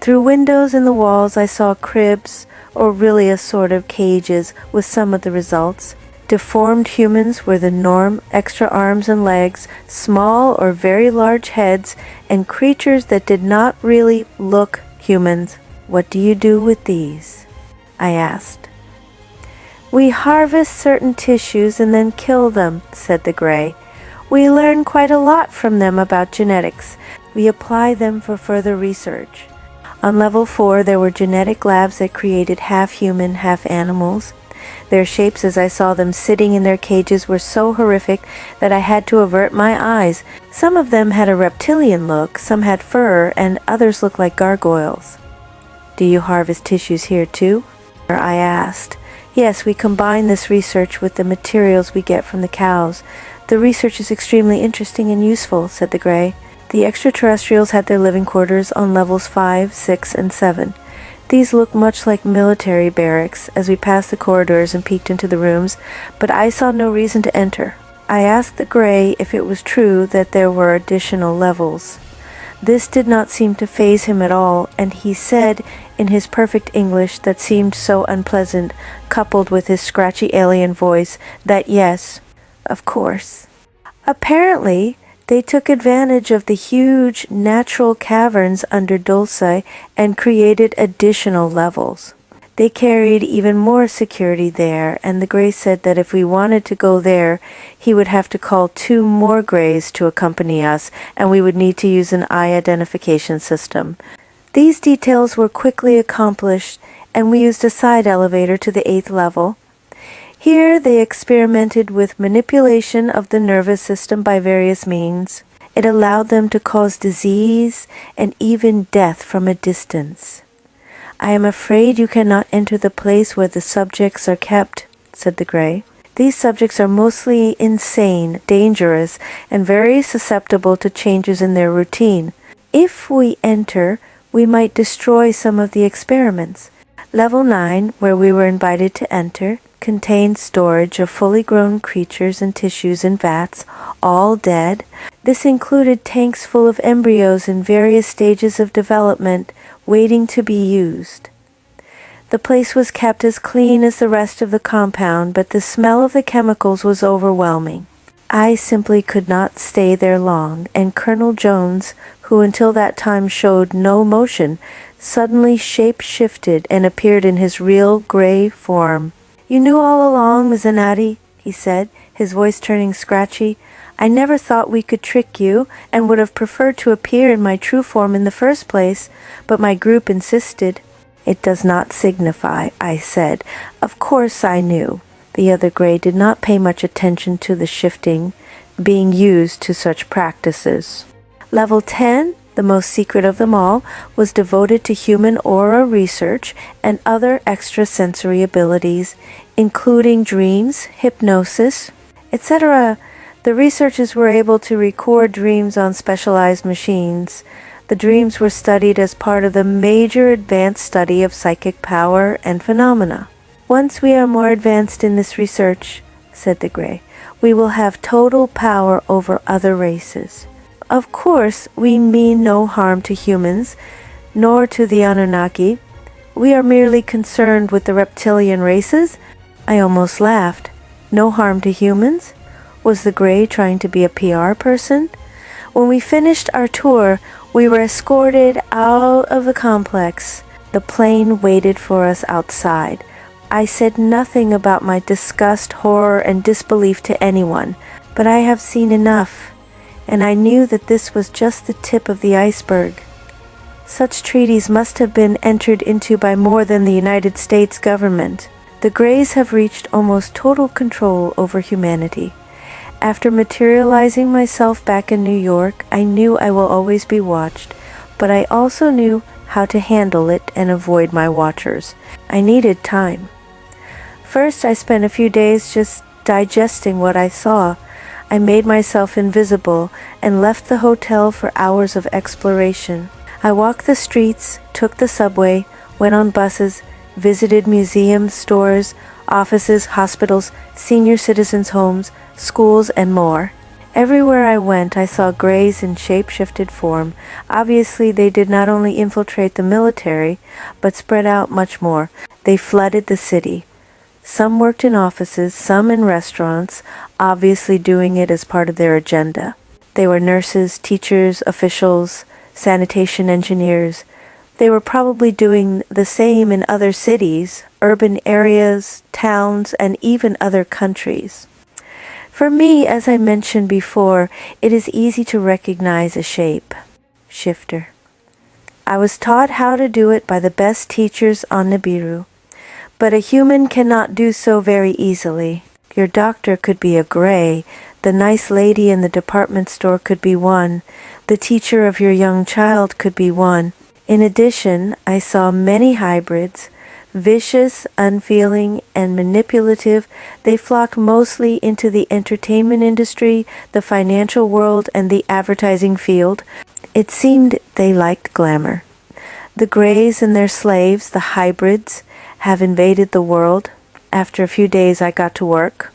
Through windows in the walls I saw cribs, or really a sort of cages, with some of the results. Deformed humans were the norm, extra arms and legs, small or very large heads, and creatures that did not really look humans. What do you do with these? I asked. We harvest certain tissues and then kill them, said the gray. We learn quite a lot from them about genetics. We apply them for further research. On level 4, there were genetic labs that created half human, half animals. Their shapes, as I saw them sitting in their cages, were so horrific that I had to avert my eyes. Some of them had a reptilian look, some had fur, and others looked like gargoyles. Do you harvest tissues here too? I asked. Yes, we combine this research with the materials we get from the cows. The research is extremely interesting and useful, said the gray. The extraterrestrials had their living quarters on levels 5, 6, and 7. These looked much like military barracks as we passed the corridors and peeked into the rooms, but I saw no reason to enter. I asked the gray if it was true that there were additional levels. This did not seem to faze him at all, and he said in his perfect English that seemed so unpleasant, coupled with his scratchy alien voice, that yes, of course. Apparently, they took advantage of the huge natural caverns under Dulce and created additional levels. They carried even more security there, and the gray said that if we wanted to go there, he would have to call 2 more grays to accompany us, and we would need to use an eye identification system. These details were quickly accomplished, and we used a side elevator to the 8th level. Here they experimented with manipulation of the nervous system by various means. It allowed them to cause disease and even death from a distance. "I am afraid you cannot enter the place where the subjects are kept," said the Grey. "These subjects are mostly insane, dangerous, and very susceptible to changes in their routine. If we enter, we might destroy some of the experiments." Level 9, where we were invited to enter, contained storage of fully grown creatures and tissues in vats, all dead. This included tanks full of embryos in various stages of development, waiting to be used. The place was kept as clean as the rest of the compound, but the smell of the chemicals was overwhelming. I simply could not stay there long, and Colonel Jones, who until that time showed no motion, suddenly shape-shifted and appeared in his real gray form. "You knew all along, Misanati," he said, his voice turning scratchy. "I never thought we could trick you, and would have preferred to appear in my true form in the first place, but my group insisted." "It does not signify," I said. Of course I knew. The other Grey did not pay much attention to the shifting being used to such practices. Level 10, the most secret of them all, was devoted to human aura research and other extrasensory abilities, including dreams, hypnosis, etc. The researchers were able to record dreams on specialized machines. The dreams were studied as part of the major advanced study of psychic power and phenomena. "Once we are more advanced in this research," said the Grey, "we will have total power over other races. Of course, we mean no harm to humans, nor to the Anunnaki. We are merely concerned with the reptilian races." I almost laughed. No harm to humans? Was the Grey trying to be a PR person? When we finished our tour, we were escorted out of the complex. The plane waited for us outside. I said nothing about my disgust, horror, and disbelief to anyone, but I have seen enough, and I knew that this was just the tip of the iceberg. Such treaties must have been entered into by more than the United States government. The Greys have reached almost total control over humanity. After materializing myself back in New York, I knew I will always be watched, but I also knew how to handle it and avoid my watchers. I needed time. First, I spent a few days just digesting what I saw. I made myself invisible and left the hotel for hours of exploration. I walked the streets, took the subway, went on buses, visited museums, stores, offices, hospitals, senior citizens' homes, schools, and more. Everywhere I went, I saw Greys in shape-shifted form. Obviously, they did not only infiltrate the military, but spread out much more. They flooded the city. Some worked in offices, some in restaurants, obviously doing it as part of their agenda. They were nurses, teachers, officials, sanitation engineers. They were probably doing the same in other cities, urban areas, towns, and even other countries. For me, as I mentioned before, it is easy to recognize a shape shifter. I was taught how to do it by the best teachers on Nibiru. But a human cannot do so very easily. Your doctor could be a Grey, the nice lady in the department store could be one, the teacher of your young child could be one. In addition, I saw many hybrids, vicious, unfeeling, and manipulative. They flocked mostly into the entertainment industry, the financial world, and the advertising field. It seemed they liked glamour. The Greys and their slaves, the hybrids, have invaded the world. After a few days, I got to work.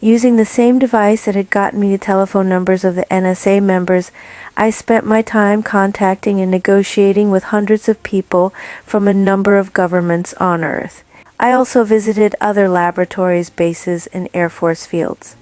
Using the same device that had gotten me the telephone numbers of the NSA members, I spent my time contacting and negotiating with hundreds of people from a number of governments on Earth. I also visited other laboratories, bases, and Air Force fields.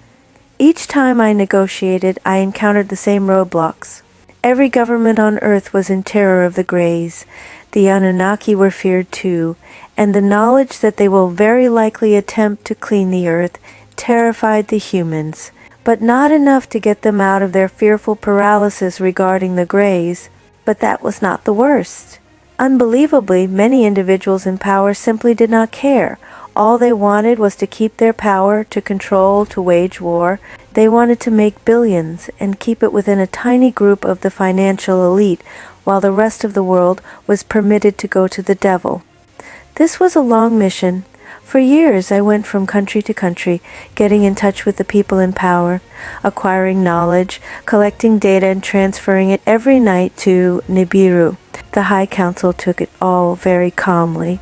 Each time I negotiated, I encountered the same roadblocks. Every government on Earth was in terror of the Greys. The Anunnaki were feared too, and the knowledge that they will very likely attempt to clean the Earth terrified the humans, but not enough to get them out of their fearful paralysis regarding the Greys. But that was not the worst. Unbelievably, many individuals in power simply did not care. All they wanted was to keep their power, to control, to wage war. They wanted to make billions and keep it within a tiny group of the financial elite, while the rest of the world was permitted to go to the devil. This was a long mission. For years I went from country to country, getting in touch with the people in power, acquiring knowledge, collecting data and transferring it every night to Nibiru. The High Council took it all very calmly,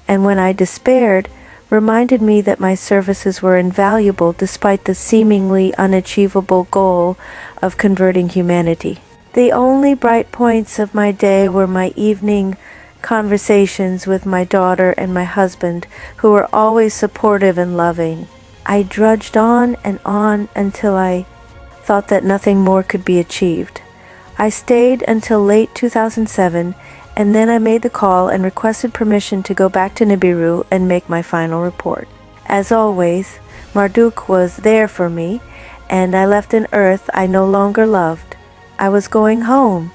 and when I despaired, reminded me that my services were invaluable despite the seemingly unachievable goal of converting humanity. The only bright points of my day were my evening conversations with my daughter and my husband, who were always supportive and loving. I drudged on until I thought that nothing more could be achieved. I stayed until late 2007, and then I made the call and requested permission to go back to Nibiru and make my final report. As always, Marduk was there for me, and I left an earth I no longer loved. I was going home,